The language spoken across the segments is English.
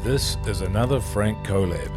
This is another Frank Collab.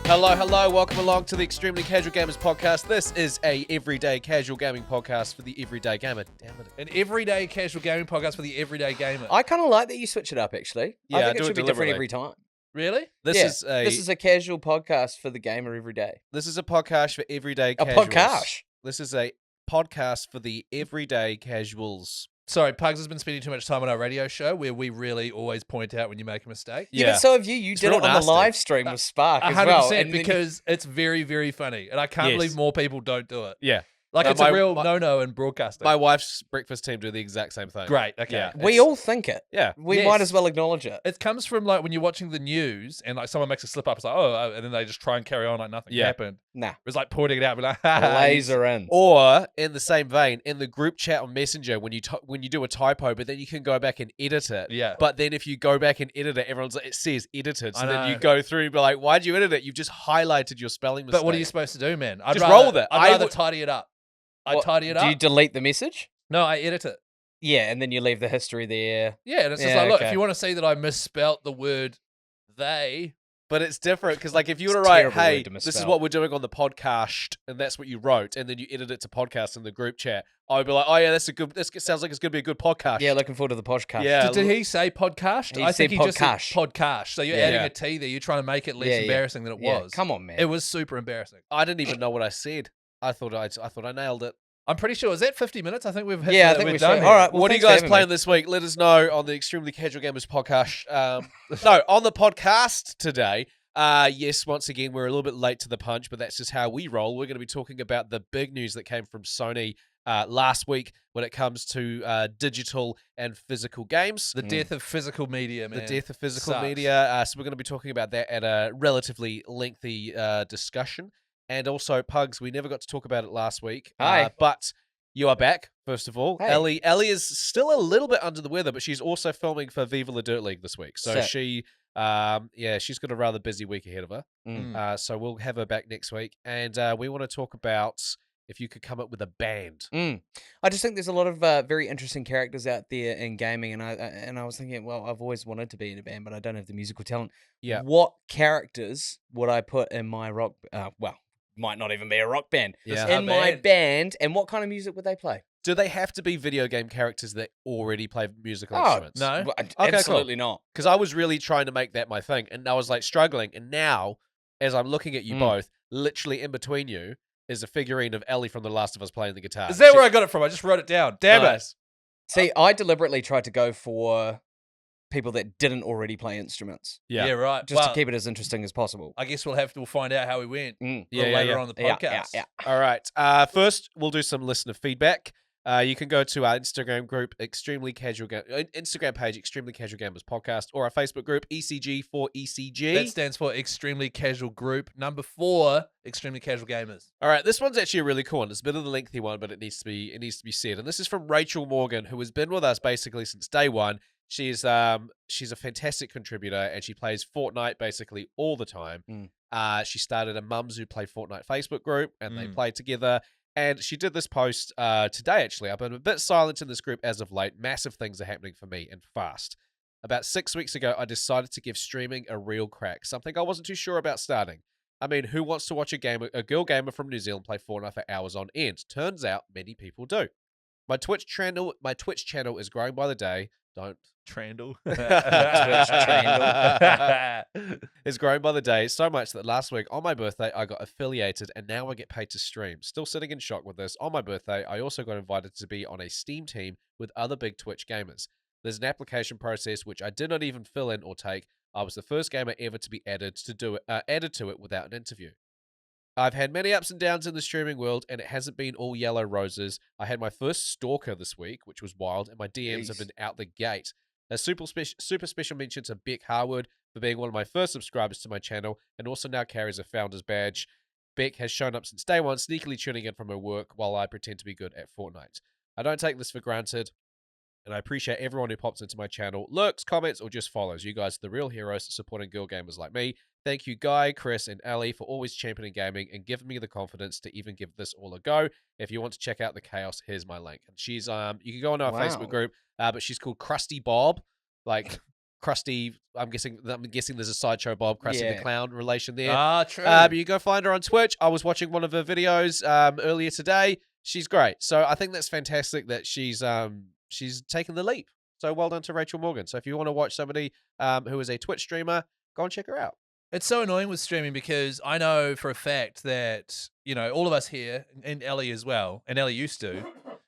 Hello, welcome along to the Extremely Casual Gamers podcast. This is a everyday casual gaming podcast for the everyday gamer. Damn it. An everyday casual gaming podcast for the everyday gamer. I kind of like that you switch it up, actually. Yeah, I think do it it should be different deliberately. every time. Really? This This is a casual podcast for the gamer every day. This is a podcast for everyday A casuals. podcast. This is a podcast for the everyday casuals. Sorry, Pugs has been spending too much time on our radio show where we really always point out when you make a mistake. Yeah, but so have you. You It's did real it on nasty. the live stream with Spark as 100%, well. And then because it's very, very funny. And I can't Yes. believe more people don't do it. Yeah. Like, No, it's a real no-no in broadcasting. My wife's breakfast team do the exact same thing. Great, okay. Yeah. we all think it. Yeah. We Yes. might as well acknowledge it. It comes from, like, when you're watching the news and, like, someone makes a slip-up, it's like, oh, and then they just try and carry on like nothing Yeah. happened. Nah. It's like pointing it out, be like, ha Laser in. Or, in the same vein, in the group chat on Messenger, when you do a typo, but then you can go back and edit it. Yeah. But then if you go back and edit it, everyone's like, it says edited. So I then you know. go through and be like, why'd you edit it? You've just highlighted your spelling mistake. But what are you supposed to do, man? I'd Just rather, roll with it. I'd I rather would- tidy it up. I What, tidy it Do up. you delete the message? No, I edit it. Yeah, and then you leave the history there. Yeah, and it's just Yeah, like, look, okay. if you want to see that I misspelt the word they, But it's different because, like, if you It's were a to write, terrible "Hey, word to this is misspell. what we're doing on the podcast," and that's what you wrote, and then you edit it to podcast in the group chat, I would be like, "Oh yeah, that's a good. This sounds like it's gonna be a good podcast." Yeah, looking forward to the podcast. Yeah. did he say podcast? He I think said he just said podcast. podcast. So you're Yeah. adding Yeah. a T there. You're trying to make it less Yeah, yeah. embarrassing than it Yeah, was. come on, man. It was super embarrassing. I didn't even know what I said. I thought I nailed it. I'm pretty sure. Is that 50 minutes? I think we've hit Yeah, I the- think we're we done should. here. All right. Well, What are you thanks for guys having playing me. this week? Let us know on the Extremely Casual Gamers podcast. No, on the podcast today. Yes, once again, we're a little bit late to the punch, but that's just how we roll. We're going to be talking about the big news that came from Sony last week when it comes to digital and physical games. The death of physical media, man. The death of physical Sucks. media. So we're going to be talking about that at a relatively lengthy discussion. And also, Pugs, we never got to talk about it last week. Hi. But you are back, first of all. Hey. Ellie is still a little bit under the weather, but she's also filming for Viva La Dirt League this week. So Sick. she's got a rather busy week ahead of her. So we'll have her back next week. And we want to talk about if you could come up with a band. I just think there's a lot of very interesting characters out there in gaming, and I was thinking, well, I've always wanted to be in a band, but I don't have the musical talent. Yeah. What characters would I put in my rock? Well, might not even be a rock band. Yeah. In my band, and what kind of music would they play? Do they have to be video game characters that already play musical Oh, instruments? No. Well, cool. absolutely not. Because I was really trying to make that my thing, and I was like struggling. And now, as I'm looking at you both, literally in between you is a figurine of Ellie from The Last of Us playing the guitar. Is that where I got it from? I just wrote it down. Damn Nice. See, I deliberately tried to go for people that didn't already play instruments, it. Yeah. Yeah, right. just Well, to keep it as interesting as possible. I guess we'll find out how we went Mm. a little Yeah, later yeah. on the Yeah, podcast. yeah. All right. First, we'll do some listener feedback. You can go to our Instagram group, Instagram page, Extremely Casual Gamers Podcast, or our Facebook group, ECG for ECG. That stands for Extremely Casual Group. Number 4, Extremely Casual Gamers. All right, this one's actually a really cool one. It's a bit of a lengthy one, but it needs to be said. And this is from Rachel Morgan, who has been with us basically since day one. She's a fantastic contributor, and she plays Fortnite basically all the time. She started a Mums Who Play Fortnite Facebook group, and they play together. And she did this post today, actually. I've been a bit silent in this group as of late. Massive things are happening for me, and fast. About 6 weeks ago, I decided to give streaming a real crack, something I wasn't too sure about starting. I mean, who wants to watch a girl gamer from New Zealand play Fortnite for hours on end? Turns out many people do. My Twitch channel is growing by the day. Don't. Trandle. Is growing by the day so much that last week on my birthday I got affiliated and now I get paid to stream. Still sitting in shock with this. On my birthday, I also got invited to be on a Steam team with other big Twitch gamers. There's an application process which I did not even fill in or take. I was the first gamer ever to be added to it without an interview. I've had many ups and downs in the streaming world, and it hasn't been all yellow roses. I had my first stalker this week, which was wild, and my DMs have Jeez. been out the gate. A super special mention to Beck Harwood for being one of my first subscribers to my channel, and also now carries a founder's badge. Beck has shown up since day one, sneakily tuning in from her work while I pretend to be good at Fortnite. I don't take this for granted. And I appreciate everyone who pops into my channel, lurks, comments, or just follows. You guys are the real heroes supporting girl gamers like me. Thank you, Guy, Chris, and Ali for always championing gaming and giving me the confidence to even give this all a go. If you want to check out the chaos, here's my link. And she's you can go on our Facebook group, but she's called Krusty Bob, like Krusty. I'm guessing there's a Sideshow Bob, Krusty the Clown relation there. Ah, true. You go find her on Twitch. I was watching one of her videos earlier today. She's great. So I think that's fantastic that she's taken the leap. So well done to Rachel Morgan. So if you want to watch somebody who is a Twitch streamer, go and check her out. It's so annoying with streaming because I know for a fact that, all of us here, and Ellie as well, and Ellie used to,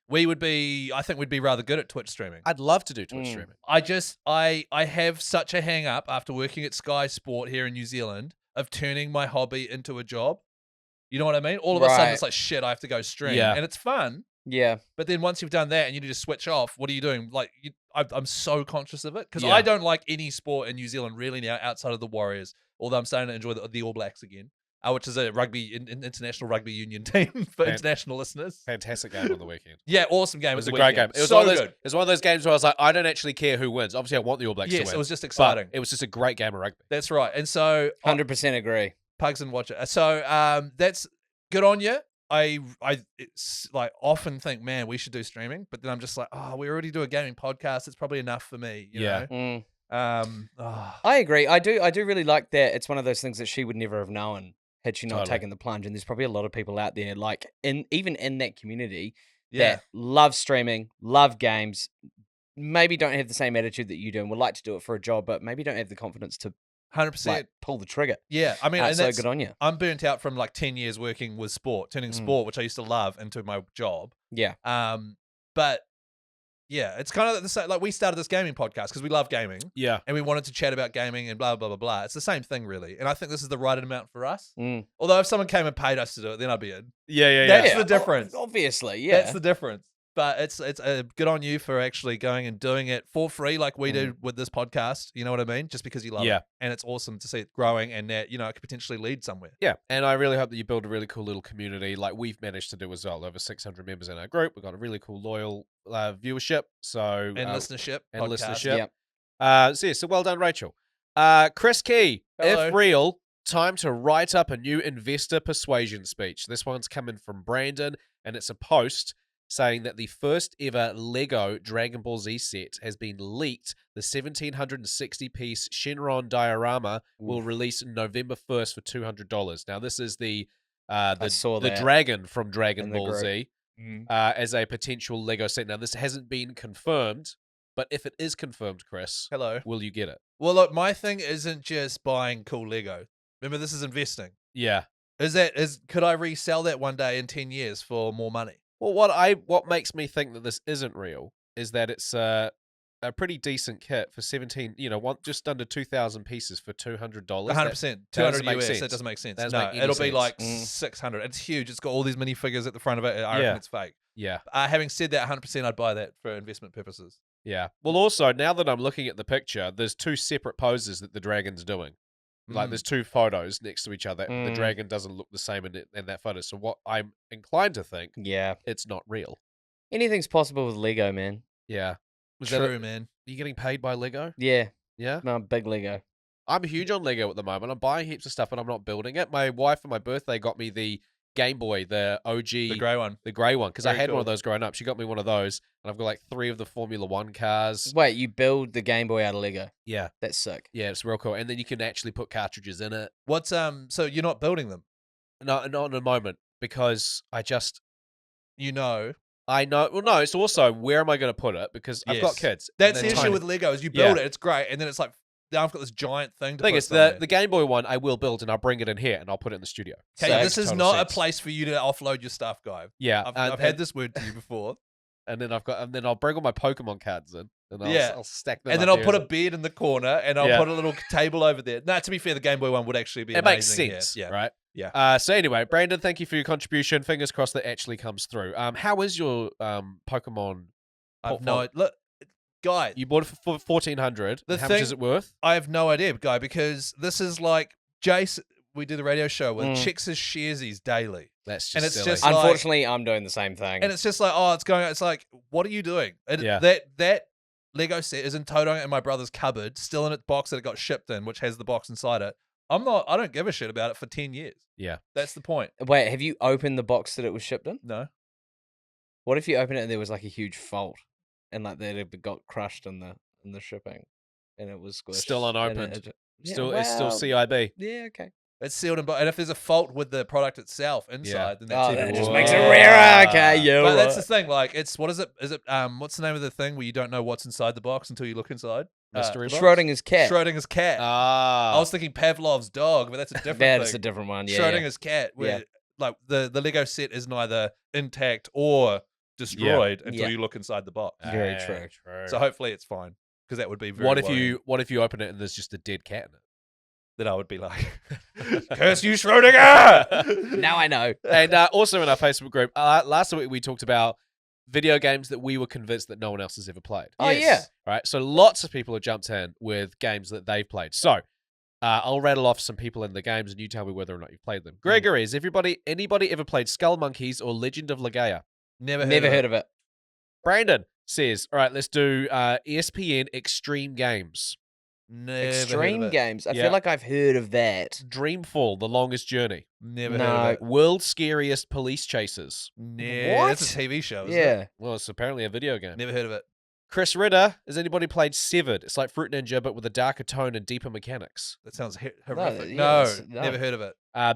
I think we'd be rather good at Twitch streaming. I'd love to do Twitch streaming. I have such a hang up after working at Sky Sport here in New Zealand of turning my hobby into a job. You know what I mean? All of a sudden it's like, shit, I have to go stream. Yeah. And it's fun. Yeah. But then once you've done that and you need to switch off, what are you doing? Like, I'm so conscious of it because I don't like any sport in New Zealand really now outside of the Warriors. Although I'm starting to enjoy the All Blacks again, which is a international rugby union team for international listeners. Fantastic game on the weekend. Yeah, awesome game. It was a great game. It was so good. It was one of those games where I was like, I don't actually care who wins. Obviously, I want the All Blacks to win. Yes, it was just exciting. It was just a great game of rugby. That's right. And so 100% agree. Pugs and watch it. So that's good on you. I often think, man, we should do streaming, but then I'm just like, oh, we already do a gaming podcast. It's probably enough for me. You know? I agree. I do really like that. It's one of those things that she would never have known had she not taken the plunge. And there's probably a lot of people out there, like even in that community, that love streaming, love games, maybe don't have the same attitude that you do and would like to do it for a job, but maybe don't have the confidence to 100% pull the trigger. Yeah, I mean, and so good on you. I'm burnt out from like 10 years working with sport, turning sport, which I used to love, into my job. Yeah. But yeah, it's kind of the same. Like, we started this gaming podcast because we love gaming. Yeah. And we wanted to chat about gaming and blah, blah, blah, blah. It's the same thing, really. And I think this is the right amount for us. Although if someone came and paid us to do it, then I'd be in. Yeah. That's the difference. Obviously, yeah. That's the difference. But it's good on you for actually going and doing it for free like we do with this podcast. You know what I mean? Just because you love it. And it's awesome to see it growing and that, it could potentially lead somewhere. Yeah. And I really hope that you build a really cool little community like we've managed to do as well. Over 600 members in our group. We've got a really cool, loyal viewership. And listenership. Listenership. So well done, Rachel. Chris Key, hello. If real, time to write up a new investor persuasion speech. This one's coming from Brandon, and it's a post saying that the first ever Lego Dragon Ball Z set has been leaked. The 1,760-piece Shenron diorama will release November 1st for $200. Now, this is the dragon from Dragon Ball Z as a potential Lego set. Now, this hasn't been confirmed, but if it is confirmed, Chris, will you get it? Well, look, my thing isn't just buying cool Lego. Remember, this is investing. Yeah. Could I resell that one day in 10 years for more money? Well, what makes me think that this isn't real is that it's a pretty decent kit for 17, just under 2,000 pieces for $200. 100%, 200 US. That doesn't make sense. No, it'll be like 600. It's huge. It's got all these minifigures at the front of it. I reckon it's fake. Yeah. Having said that, 100%, I'd buy that for investment purposes. Yeah. Well, also, now that I'm looking at the picture, there's two separate poses that the dragon's doing. Like, there's two photos next to each other. The dragon doesn't look the same in that photo. So what I'm inclined to think, it's not real. Anything's possible with Lego, man. Yeah. True, man. Are you getting paid by Lego? Yeah. Yeah? No, big Lego. I'm huge on Lego at the moment. I'm buying heaps of stuff, but I'm not building it. My wife for my birthday got me the Game Boy, the OG. The grey one. The grey one, because I had one of those growing up. She got me one of those, and I've got like 3 of the Formula 1 cars. Wait, you build the Game Boy out of Lego? Yeah. That's sick. Yeah, it's real cool. And then you can actually put cartridges in it. What's so you're not building them? No, not in a moment, because I just... I know. Well, no, it's also where am I going to put it? Because I've got kids. That's the issue with Lego is you build it, it's great, and then it's like, now I've got this giant thing to put the Game Boy one I will build and I'll bring it in here and I'll put it in the studio. Okay, so this is not a place for you to offload your stuff, guy. Yeah, I've had this word to you before. And then I'll bring all my Pokemon cards in and I'll stack them. And then I'll put a bed in the corner and I'll put a little table over there. No, to be fair, the Game Boy one would actually be amazing. It makes sense, right? Yeah. So anyway, Brandon, thank you for your contribution. Fingers crossed that actually comes through. How is your Pokemon? Look, Guy, you bought it for $1,400. How much is it worth? I have no idea, Guy, because this is like Jason. we do the radio show with checks his sharesies daily. That's just and it's silly. just Unfortunately, I'm doing the same thing. And it's just like, it's like, what are you doing? That Lego set is in total in my brother's cupboard, still in its box that it got shipped in, which has the box inside it. I don't give a shit about it for 10 years. Yeah. That's the point. Wait, have you opened the box that it was shipped in? No. What if you open it and there was like a huge fault and like that it got crushed in the shipping and it was squished? Still unopened. It's still CIB. Yeah, okay. It's sealed in, and if there's a fault with the product itself inside, then that's even that just worse. makes it rarer. Okay, yeah, But that's the thing. Like, what is it? Is it what's the name of the thing where you don't know what's inside the box until you look inside? Mystery box? Schrodinger's cat. Schrodinger's cat. I was thinking Pavlov's dog, but that's a different thing. That's a different one. Yeah, Schrodinger's cat, where like the Lego set is neither intact or destroyed until you look inside the box. Very true. So hopefully it's fine, because that would be very. What if you open it and there's just a dead cat in it? Then I would be like, curse you, Schrodinger! Now I know. And also in our Facebook group, last week we talked about video games that we were convinced that no one else has ever played. Oh, yeah. Right. So lots of people have jumped in with games that they've played. So I'll rattle off some people in the games and you tell me whether or not you've played them. Gregory, has anybody ever played Skull Monkeys or Legend of Legaia? Never heard of it. Brandon says, all right, let's do ESPN Extreme Games. Never Extreme Games. I feel like I've heard of that. Dreamfall, The Longest Journey. Never heard of it. World's Scariest Police Chasers. What? That's a TV show, isn't it? Well, it's apparently a video game. Never heard of it. Chris Ritter, has anybody played Severed? It's like Fruit Ninja, but with a darker tone and deeper mechanics. That sounds horrific. No, never heard of it.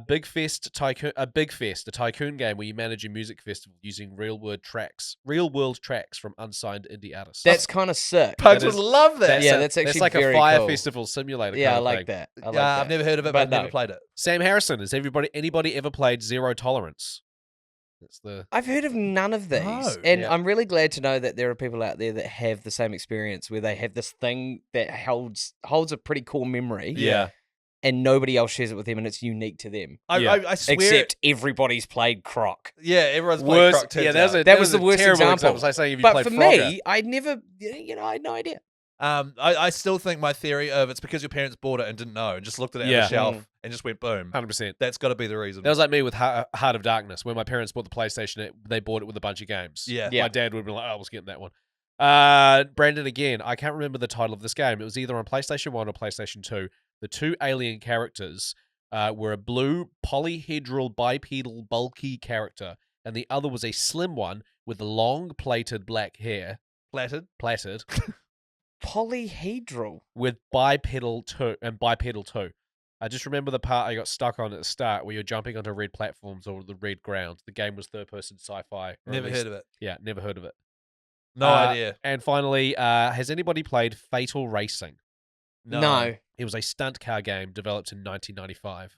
Big Fest, a tycoon game where you manage a music festival using real world tracks from unsigned indie artists. That's kind of sick. Pugs would love that. That's actually that's like very a fire cool. festival simulator. Yeah, kind I of like thing. that. I like I've that. never heard of it, but I've never played it. Sam Harrison, has anybody ever played Zero Tolerance? I've heard of none of these, I'm really glad to know that there are people out there that have the same experience, where they have this thing that holds a pretty cool memory, and nobody else shares it with them, and it's unique to them. I swear, except everybody's played Croc. Yeah, everyone's played Croc. That was the worst example. It's like saying if you but played for Frogger. me, I never, I had no idea. I still think my theory of it's because your parents bought it and didn't know and just looked at it on the shelf and just went boom. 100%. That's got to be the reason. That was like me with Heart of Darkness. When my parents bought the PlayStation, they bought it with a bunch of games. Yeah. My dad would be like, oh, I was getting that one. Brandon, again, I can't remember the title of this game. It was either on PlayStation 1 or PlayStation 2. The two alien characters were a blue polyhedral bipedal bulky character, and the other was a slim one with long plaited black hair. Plaited? Polyhedral with bipedal too. I just remember the part I got stuck on at the start where you're jumping onto red platforms or the red ground. The game was third-person sci-fi. Never heard of it. Yeah, never heard of it. No idea. And finally, has anybody played Fatal Racing? No. It was a stunt car game developed in 1995.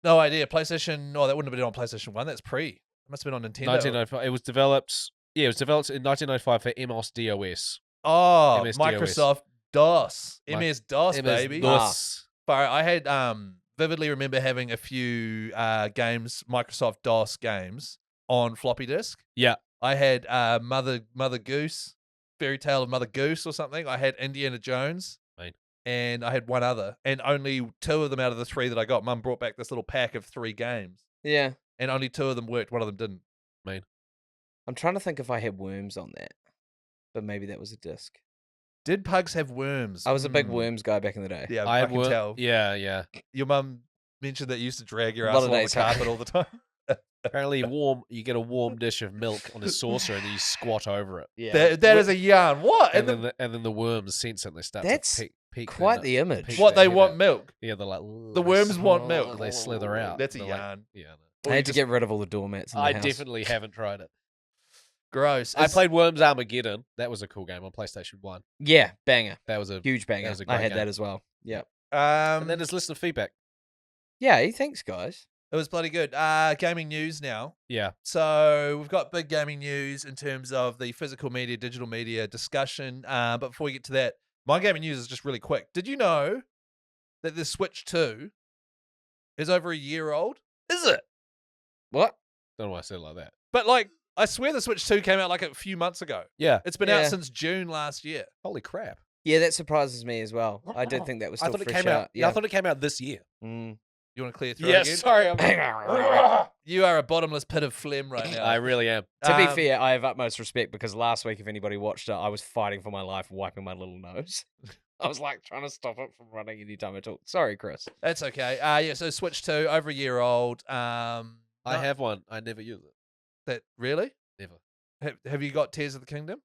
No idea. PlayStation. No, that wouldn't have been on PlayStation 1. That's pre. It must have been on Nintendo. 1995. It was developed in 1995 for MS-DOS. Oh, MS-DOS. Microsoft DOS. MS-DOS, baby. DOS. I had vividly remember having a few games, Microsoft DOS games, on floppy disk. Yeah. I had Mother Goose, Fairy Tale of Mother Goose or something. I had Indiana Jones. Right. And I had one other. And only two of them out of the three that I got, Mum brought back this little pack of 3 games. Yeah. And only 2 of them worked. One of them didn't. I'm trying to think if I had Worms on that. But maybe that was a disc. Did Pugs have worms? I was a big Worms guy back in the day. Yeah, I can tell. Yeah. Your mum mentioned that you used to drag your ass on the carpet all the time. Apparently, you get a warm dish of milk on a saucer and then you squat over it. Yeah. That is a yarn. What? And then the worms sense it and they start to peek quite the image. What, they want milk? Yeah, they're like... The worms want milk. They slither out. That's a They're yarn. Like, I had to get rid of all the doormats in the I house. definitely haven't tried it. Gross. I played Worms Armageddon. That was a cool game on PlayStation 1. Yeah, banger. That was a huge banger. That was a great I had game. that as well. Yeah. And then there's listener feedback. Yeah, thanks, guys. It was bloody good. Gaming news now. Yeah. So we've got big gaming news in terms of the physical media, digital media discussion. But before we get to that, my gaming news is just really quick. Did you know that the Switch 2 is over a year old? Is it? What? Don't know why I said it like that. But I swear the Switch 2 came out like a few months ago. Yeah. It's been out since June last year. Holy crap. Yeah, that surprises me as well. I did think that was still fresh out. Yeah, I thought it came out this year. You want to clear through Yes, again? sorry. You are a bottomless pit of phlegm right now. I really am. To be fair, I have utmost respect because last week, if anybody watched it, I was fighting for my life, wiping my little nose. I was like trying to stop it from running anytime I talk. Sorry, Chris. That's okay. Yeah, so Switch 2, over a year old. I have one. I never use it. That really? Never. Have you got Tears of the Kingdom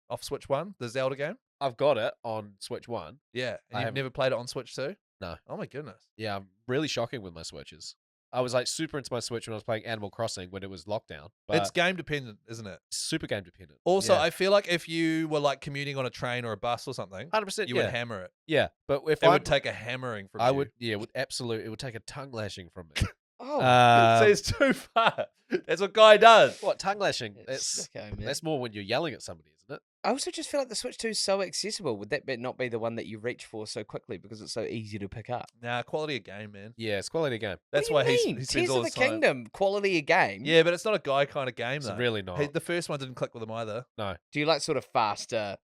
off Switch 1, the Zelda game? I've got it on Switch 1. Yeah. I And you've haven't. never played it on Switch 2? No. Oh my goodness. Yeah, I'm really shocking with my Switches. I was like super into my Switch when I was playing Animal Crossing when it was lockdown. But It's game dependent, isn't it? super game dependent. Also, yeah. I feel like if you were like commuting on a train or a bus or something, 100%. you yeah. would hammer it. Yeah, but if It I would take a hammering from I you. would. Yeah, it would absolutely. It would take a tongue lashing from me. Oh, So it's too far. That's what Guy does. What tongue lashing? it's okay, man. That's more when you're yelling at somebody, isn't it? I also just feel like the Switch 2 is so accessible. Would that not be the one that you reach for so quickly because it's so easy to pick up? Nah, quality of game, man. Yeah, it's quality game. That's What why do you he mean? spends Tears all of the his time. Kingdom, quality of game. Yeah, but it's not a Guy kind of game, It's though. really not. The first one didn't click with him either. No. Do you like sort of faster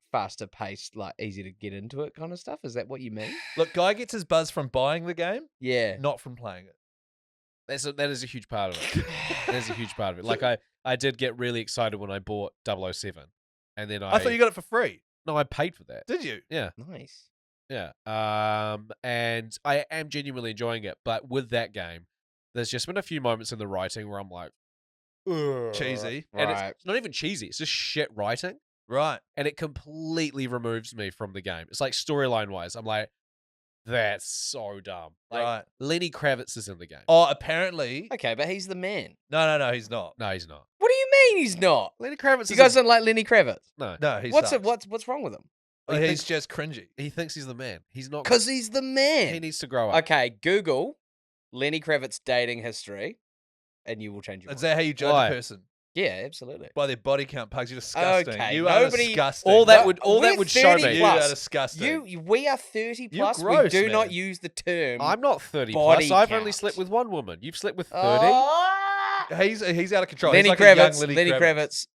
paced, like easy to get into it kind of stuff? Is that what you mean? Look, Guy gets his buzz from buying the game, Yeah. not from playing it. That is a huge part of it. That is a huge part of it. Like I did get really excited when I bought 007, and then I thought you got it for free. No, I paid for that. Did you? Yeah, Nice. yeah. And I am genuinely enjoying it, but with that game, there's just been a few moments in the writing where I'm like, "Ugh." Cheesy. and Right. it's not even cheesy. It's just shit writing, Right. and it completely removes me from the game. It's like storyline wise, I'm like, that's so dumb. Like, Right. Lenny Kravitz is in the game. Oh, apparently. Okay, but he's the man. No, he's not. No, he's not. What do you mean he's not? Lenny Kravitz. You is guys don't like Lenny Kravitz? no. No, he's What's wrong with him? Oh, He he's thinks- just cringy. He thinks he's the man. He's not. Because he's the He man. needs to grow up. Okay, Google Lenny Kravitz dating history, and you will change your Is mind. that how you judge Why? a person? Yeah, absolutely. By their body count, Pugs. You're disgusting. Okay, You are nobody- disgusting. All that No, would we're show 30 me. You plus. are disgusting. We are 30 You're plus. We gross, do not man. use the term. I'm not 30 Body plus. I've only count. slept with one woman. You've slept with 30. Ah! He's out of control. Lenny he's like a young Kravitz. Lenny Kravitz.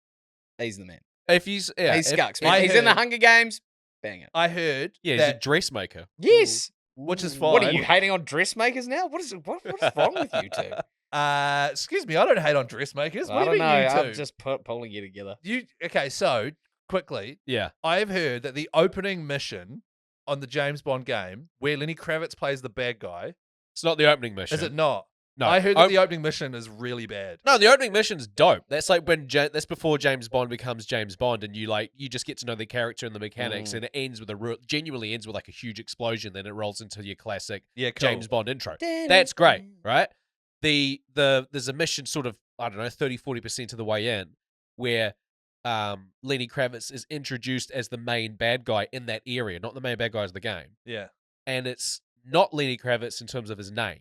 He's the man. If he's yeah, He's if- Scucks, if- man. I He's in the heard- Hunger Games. Bang it. I heard Yeah, he's a that, dressmaker. Yes. which is What are fine. you hating on dressmakers now? What is wrong with you two? Excuse me, I don't hate on dressmakers. I What do don't you know. mean you I'm two? just pulling you together. Okay, so quickly, Yeah. I've heard that the opening mission on the James Bond game, where Lenny Kravitz plays the bad guy, It's not the opening mission. is it not? No. I heard that the opening mission is really bad. No, the opening mission's dope. That's like when that's before James Bond becomes James Bond, and you just get to know the character and the mechanics, and it ends with genuinely ends with like a huge explosion. Then it rolls into your classic Yeah, cool. James Bond intro. That's great, right? There's a mission sort of, I don't know, 30-40% of the way in where Lenny Kravitz is introduced as the main bad guy in that area, not the main bad guy of the game. Yeah. And it's not Lenny Kravitz in terms of his name,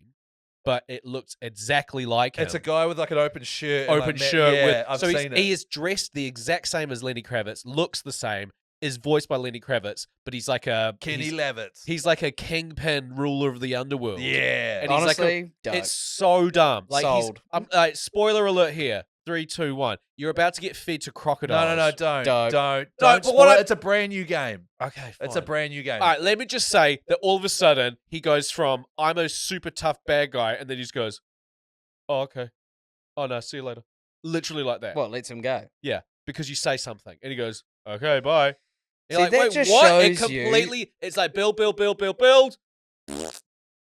but it looks exactly like him. It's a guy with like an open shirt. and, Open like, shirt yeah, with I've so seen it. he is dressed the exact same as Lenny Kravitz, looks the same, is voiced by Lenny Kravitz, but he's like a Kenny Lovitz. he's like a kingpin ruler of the underworld. Yeah. And he's like Honestly, dope. it's so dumb. Like Sold. spoiler alert here. 3, 2, 1. You're about to get fed to crocodiles. No, don't. Dope. Don't but spoil what it. I- It's a brand new game. Okay, It's a fine. brand new game. All right, let me just say that all of a sudden he goes from I'm a super tough bad guy, and then he just goes, "Oh, okay. Oh no, see you later." Literally like that. What lets him go? Yeah, because you say something, and he goes, "Okay, bye." You're See, like, that wait, just what? It shows you- completely. It's like build.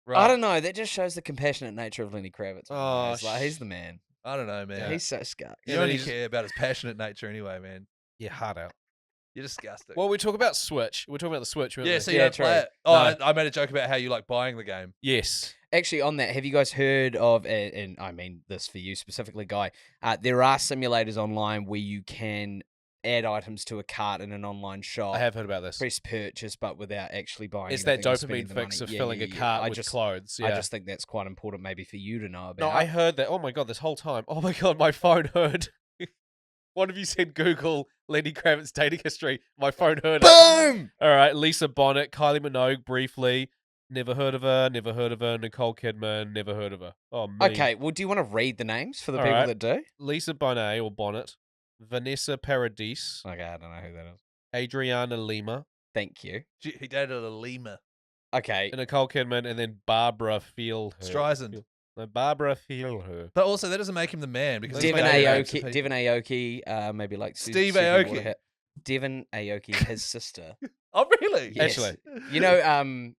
Right. I don't know. That just shows the compassionate nature of Lenny Kravitz. man. Oh, It's like, he's the man. I don't know, man. He's so scuck. You Yeah, but only he's- care about his passionate nature anyway, man. Yeah, hard out. You're disgusting. Well, we talk about Switch. We're talking about the Switch. weren't yeah, we? so you Yeah, don't play true. it. Oh, No. I made a joke about how you like buying the game. Yes. Actually, on that, have you guys heard of, and I mean this for you specifically, Guy, there are simulators online where you can add items to a cart in an online shop. I have heard about this. Press purchase, but without actually buying It's that anything or spending dopamine the fix money. of Yeah, filling yeah, a yeah. cart I with just, clothes. Yeah. I just think that's quite important maybe for you to know about. No, I heard that. Oh my god, this whole time. Oh my god, my phone heard. One of you said Google Lenny Kravitz dating history. My phone heard it. Boom! All right, Lisa Bonet, Kylie Minogue, briefly. Never heard of her. Never heard of her. Nicole Kidman. Never heard of her. Oh, me. Okay, well, do you want to read the names for the All people right. that do? Lisa Bonet or Bonnet. Vanessa Paradis. Okay, I don't know who that is. Adriana Lima. Thank you. He dated a lemur. Okay. And Nicole Kidman, and then Barbara Streisand. No, Barbara Feel. But also, that doesn't make him the man because he's Devon made heaps of Aoki. people. Devon Aoki. Maybe like Steve Suki Aoki. Waterhead. Devon Aoki, his sister. Oh, really? Yes. Actually. You know,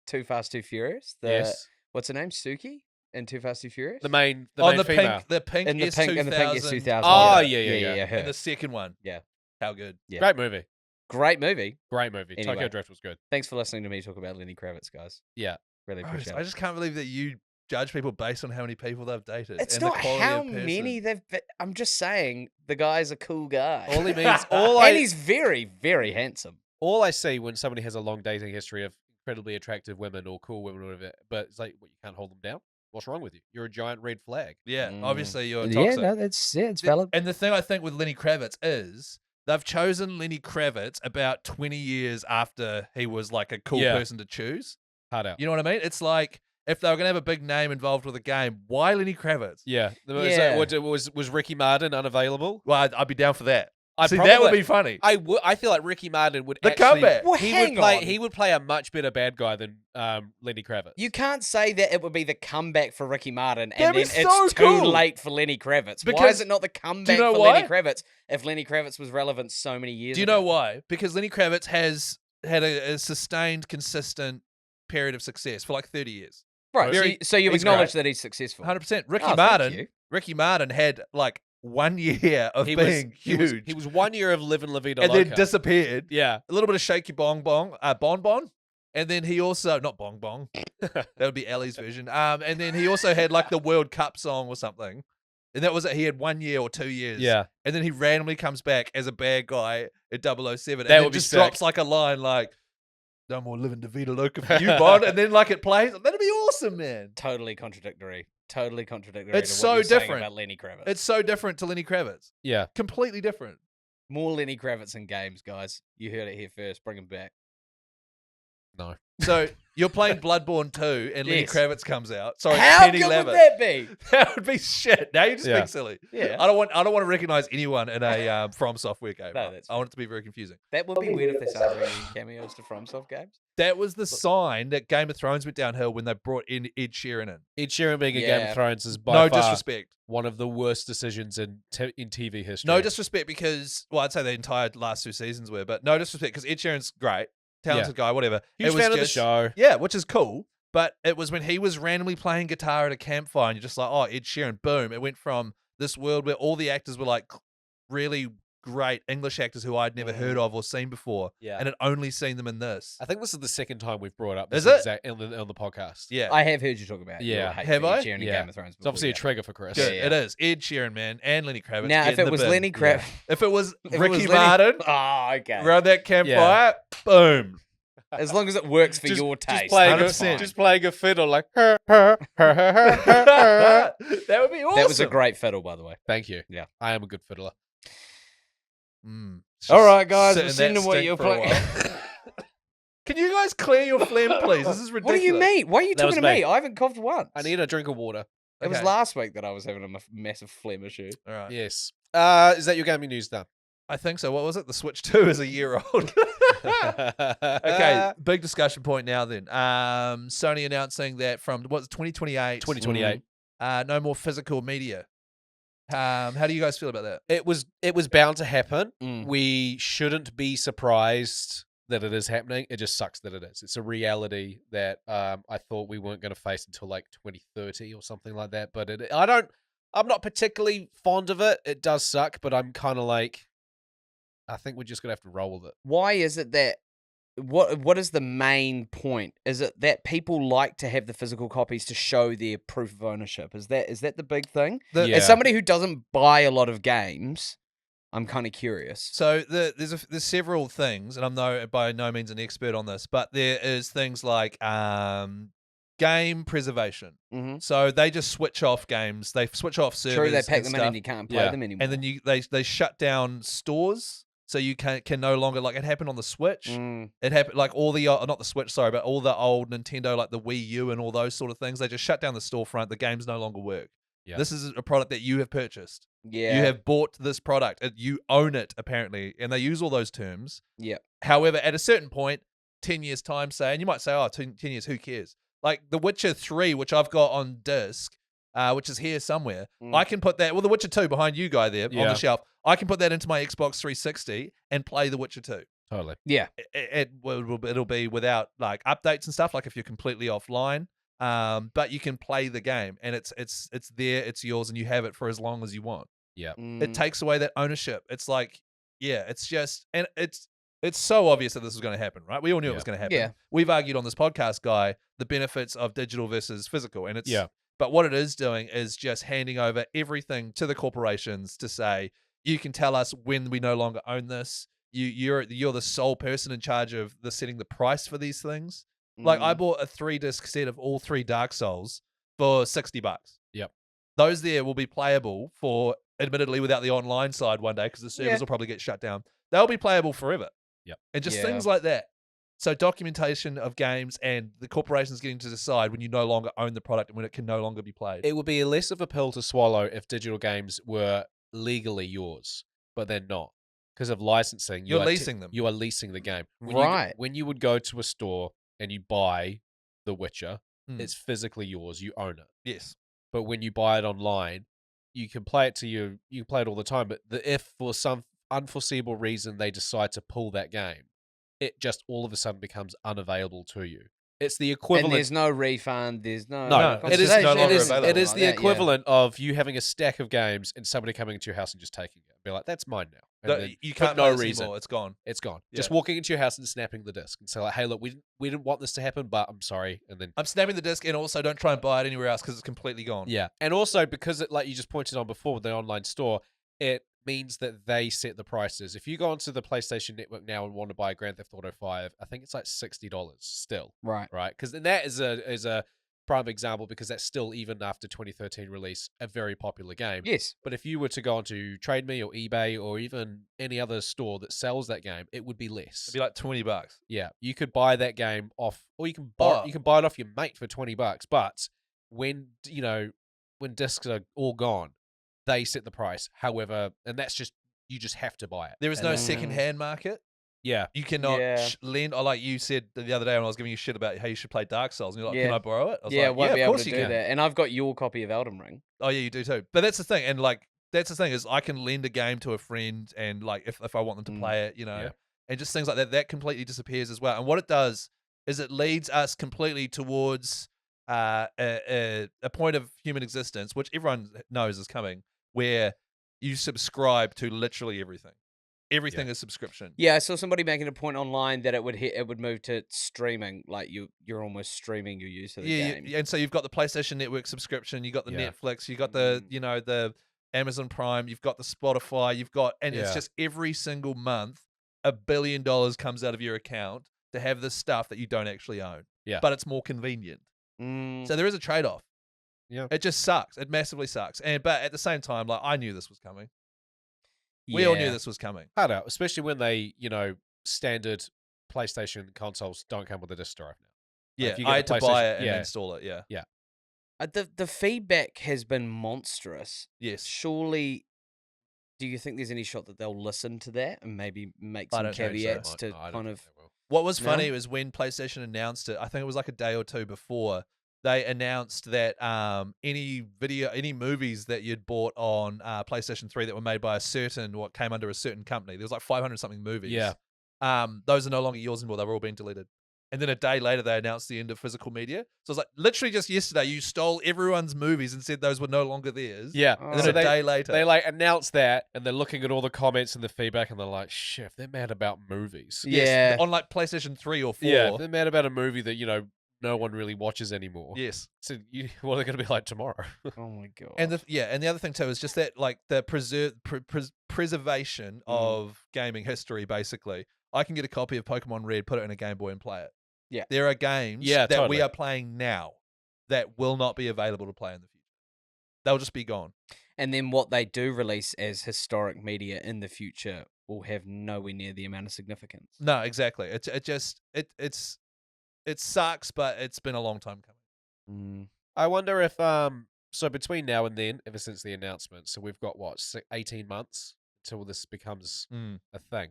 Too Fast, Too Furious? Yes. What's her name? Suki in Too Fast, Too Furious? The main the female. pink in the S2000. pink S2000. Oh, yeah. yeah. Her. And the second one. Yeah. How good. Yeah. Great movie. Great movie. Great movie. Anyway. Tokyo Drift was good. Thanks for listening to me talk about Lenny Kravitz, guys. Yeah. Really appreciate it. I just can't believe that you judge people based on how many people they've dated. It's and not the quality how of person. many they've been. I'm just saying the guy's a cool guy. All he means, and he's very, very handsome. all I see when somebody has a long dating history of incredibly attractive women or cool women or whatever, but it's like, what, you can't hold them down? What's wrong with you? You're a giant red flag. Yeah, obviously you're Yeah, toxic. no, it's valid. And the thing I think with Lenny Kravitz is they've chosen Lenny Kravitz about 20 years after he was like a cool Yeah. person to choose. Hard out. You know what I mean? It's like if they were going to have a big name involved with a game, why Lenny Kravitz? Yeah. Yeah. Was Ricky Martin unavailable? Well, I'd be down for that. I See, that would probably- be funny. I feel like Ricky Martin would The actually, comeback. Well, he hang would play. on. He would play a much better bad guy than Lenny Kravitz. You can't say that it would be the comeback for Ricky Martin and That'd then be it's so too cool. late for Lenny Kravitz. Why Because- is it not the comeback know for why? Lenny Kravitz if Lenny Kravitz was relevant so many years Do you ago? know why? Because Lenny Kravitz has had a sustained, consistent period of success for like 30 years. Right, Very- so you he's acknowledge great. that he's successful. 100%. Oh, thank you. Ricky Martin had like 1 year of being huge. He was 1 year of living La Vida and Loca. then disappeared. Yeah. A little bit of shaky bon bon. And then he also, not bong bong, that would be Ellie's version. And then he also had like the World Cup song or something. And that was it. He had 1 year or 2 years. Yeah. And then he randomly comes back as a bad guy at 007. That and then would be just sick. drops like a line like, no more living La Vida Loca for you, Bond. And then like it plays. That'd be awesome, man. Totally contradictory. Totally contradictory It's to so what you're saying different. about Lenny Kravitz. It's so different to Lenny Kravitz. Yeah. Completely different. More Lenny Kravitz in games, guys. You heard it here first. Bring him back. No. So you're playing Bloodborne 2 and Lenny Yes. Kravitz comes out. Sorry, How Penny good Levitt. would that be? That would be shit. Now you're just Yeah. being silly. Yeah. I don't want to recognize anyone in a From Software game. No, that's I want it to be very confusing. That would be weird if they started bringing cameos to FromSoft games. That was the sign that Game of Thrones went downhill when they brought in Ed Sheeran in. Ed Sheeran being in Game Yeah. of Thrones is by No far disrespect. one of the worst decisions in TV history. No disrespect because, well, I'd say the entire last 2 seasons were, but no disrespect because Ed Sheeran's great, talented guy, whatever. Huge It was fan of the just- show. Yeah, which is cool. But it was when he was randomly playing guitar at a campfire and you're just like, oh, Ed Sheeran, boom. It went from this world where all the actors were like really great English actors who I'd never heard of or seen before. Yeah. And had only seen them in this. I think this is the second time we've brought up Is this it? exact on the podcast. Yeah. I have heard you talk about it. Yeah. Your hate Have for Ed I? Sheeran in Yeah. Game of Thrones It's obviously a before, trigger for Chris. Good. Yeah. It is. Ed Sheeran, man, and Lenny Kravitz. Now, get if in it the was bin. Lenny Kravitz, If it was if it Ricky was Lenny- Martin Oh, okay. around that campfire, boom. As long as it works for your taste. playing, that's a, fine. just playing a fiddle like. That would be awesome. That was a great fiddle, by the way. Thank you. Yeah. I am a good fiddler. All right, guys, Sit we'll in send that them what stink you're for a playing. while. Can you guys clear your phlegm, please? This is ridiculous. What do you mean? Why are you That was talking to me? me. I haven't coughed once. I need a drink of water. It was Okay. last week that I was having a massive phlegm issue. All right. Yes. Is that your gaming news done? I think so. What was it? The Switch 2 is a year old. Okay, big discussion point now then. Sony announcing that from, what's 2028? 2028. No more physical media. How do you guys feel about that? It was bound to happen. Mm. We shouldn't be surprised that it is happening. It just sucks that it is. It's a reality that I thought we weren't going to face until like 2030 or something like that. But I'm not particularly fond of it. It does suck, but I'm kind of like, I think we're just going to have to roll with it. Why is it that? What is the main point? Is it that people like to have the physical copies to show their proof of ownership? Is that the big thing? The- Yeah. As somebody who doesn't buy a lot of games, I'm kind of curious. So there's several things, and I'm by no means an expert on this, but there is things like game preservation. Mm-hmm. So they just switch off games. They switch off servers. True, they pack and them in stuff. and you can't play Yeah. them anymore. And then they shut down stores, so you can no longer, like it happened on the Switch. Mm. It happened like all the not the Switch, sorry, but all the old Nintendo, like the Wii U and all those sort of things. They just shut down the storefront. The games no longer work. Yeah. This is a product that you have purchased. Yeah. You have bought this product. You own it apparently, and they use all those terms. Yeah. However, at a certain point, 10 years' time, say, and you might say, oh, 10 years, who cares? Like The Witcher 3, which I've got on disc, which is here somewhere, I can put that, The Witcher 2 behind you, guy, there on the shelf, I can put that into my Xbox 360 and play The Witcher 2. Totally. Yeah. It'll be without like updates and stuff, like if you're completely offline. But you can play the game, and it's there, it's yours, and you have it for as long as you want. Yeah. It takes away that ownership. It's like, it's just, and it's so obvious that this was going to happen, right? We all knew it was going to happen. Yeah. We've argued on this podcast, Guy, the benefits of digital versus physical, and it's but what it is doing is just handing over everything to the corporations to say, you can tell us when we no longer own this. You're the sole person in charge of setting the price for these things. Like, I bought a 3-disc set of all 3 Dark Souls for $60. Yep. Those there will be playable for, admittedly, without the online side one day, because the servers will probably get shut down. They'll be playable forever. Yep. And just things like that. So documentation of games and the corporations getting to decide when you no longer own the product and when it can no longer be played. It would be less of a pill to swallow if digital games were legally yours, but they're not. Because of licensing. You're leasing them. You are leasing the game. When you would go to a store and you buy The Witcher, it's physically yours. You own it. Yes. But when you buy it online, you can play it you can play it all the time. But if for some unforeseeable reason they decide to pull that game, it just all of a sudden becomes unavailable to you. It's the equivalent. And there's no refund. There's no. It is no longer available. It is the equivalent of you having a stack of games and somebody coming into your house and just taking it. Be like, that's mine now. And you can't no play this reason. anymore. It's gone. It's gone. Yeah. Just walking into your house and snapping the disc and say like, hey, look, we didn't want this to happen, but I'm sorry. And then I'm snapping the disc, and also don't try and buy it anywhere else because it's completely gone. Yeah, and also because it, like you just pointed on before with the online store, it means that they set the prices. If you go onto the PlayStation Network now and want to buy Grand Theft Auto 5, I think it's like $60 still. Right. Because then that is a prime example, because that's still, even after 2013 release, a very popular game. Yes. But if you were to go onto Trade Me or eBay or even any other store that sells that game, it would be less. It'd be like $20. Yeah, you could buy that game off, or you can buy it off your mate for $20. But when discs are all gone, they set the price. However, and that's just, you just have to buy it. There is no second-hand market. Yeah. You cannot lend, or like you said the other day when I was giving you shit about how you should play Dark Souls, and you're like, can I borrow it? I was like, won't be of able course to you do can. that. And I've got your copy of Elden Ring. Oh, yeah, you do too. But that's the thing. And like, that's the thing is I can lend a game to a friend, and like, if I want them to play it, and just things like that, that completely disappears as well. And what it does is it leads us completely towards a point of human existence, which everyone knows is coming, where you subscribe to literally everything. Everything is subscription. Yeah, I saw somebody making a point online that it would move to streaming, like you're almost streaming your use of the game. And so you've got the PlayStation Network subscription, you got the Netflix, you got the the Amazon Prime, you've got the Spotify, it's just every single month $1 billion comes out of your account to have this stuff that you don't actually own. Yeah, but it's more convenient. So there is a trade-off. Yeah, it just sucks. It massively sucks. But at the same time, like, I knew this was coming. We all knew this was coming. Hard out, especially when they, standard PlayStation consoles don't come with a disc drive now. Yeah, I had to buy it and install it. Yeah. The feedback has been monstrous. Yes. Surely, do you think there's any shot that they'll listen to that and maybe make some caveats to kind of? What was funny was when PlayStation announced it, I think it was like a day or two before, they announced that any movies that you'd bought on PlayStation 3 that were made by what came under a certain company, there was like 500 something movies. Yeah. Those are no longer yours anymore. They were all being deleted. And then a day later, they announced the end of physical media. So it's like, literally just yesterday, you stole everyone's movies and said those were no longer theirs. Yeah. And then a day later, they like announced that, and they're looking at all the comments and the feedback, and they're like, shit, they're mad about movies. Yes, on like PlayStation 3 or 4. Yeah, they're mad about a movie that, no one really watches anymore. Yes. So what are they going to be like tomorrow? Oh my god. And the other thing too is just that, like, the preservation of gaming history. Basically, I can get a copy of Pokemon Red, put it in a Game Boy, and play it. Yeah. There are games that we are playing now that will not be available to play in the future. They'll just be gone. And then what they do release as historic media in the future will have nowhere near the amount of significance. No, exactly. It sucks, but it's been a long time coming. I wonder if so between now and then, ever since the announcement, so we've got 18 months until this becomes a thing.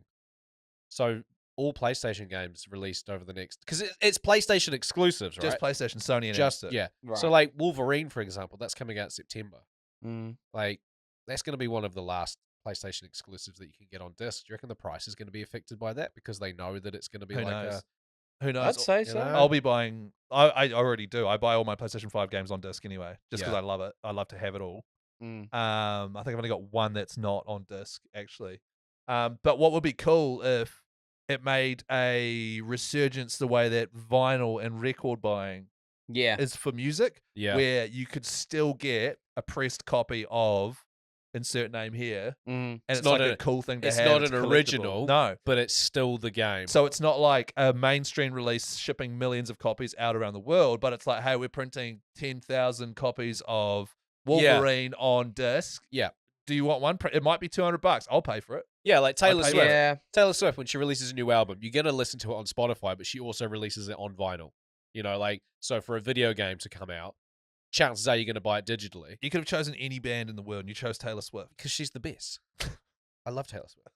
So all PlayStation games released over the next, because it's PlayStation exclusives, right? Just PlayStation, Sony announced Just it. yeah. Right. So like Wolverine, for example, that's coming out in September. Mm. Like that's going to be one of the last PlayStation exclusives that you can get on disc. Do you reckon the price is going to be affected by that because they know that it's going to be Who like knows? a Who knows? I'd say you so. know? I'll be buying. I already do. I buy all my PlayStation 5 games on disc anyway, just because Yeah. I love it. I love to have it all. Mm. I think I've only got one that's not on disc actually. But what would be cool if it made a resurgence the way that vinyl and record buying Yeah. is for music, yeah. where you could still get a pressed copy of insert name here, Mm. and it's not like a cool thing to it's have. not It's an collectible. original. No. But it's still the game. So it's not like a mainstream release shipping millions of copies out around the world, but it's like, hey, we're printing 10,000 copies of Wolverine on disc. Yeah. Do you want one? It might be $200. I'll pay for it. Yeah, like Taylor pay- Swift. Yeah. Taylor Swift, when she releases a new album, you're going to listen to it on Spotify, but she also releases it on vinyl. You know, like, so for a video game to come out, chances are you're going to buy it digitally. You could have chosen any band in the world, and you chose Taylor Swift. Because she's the best. I love Taylor Swift.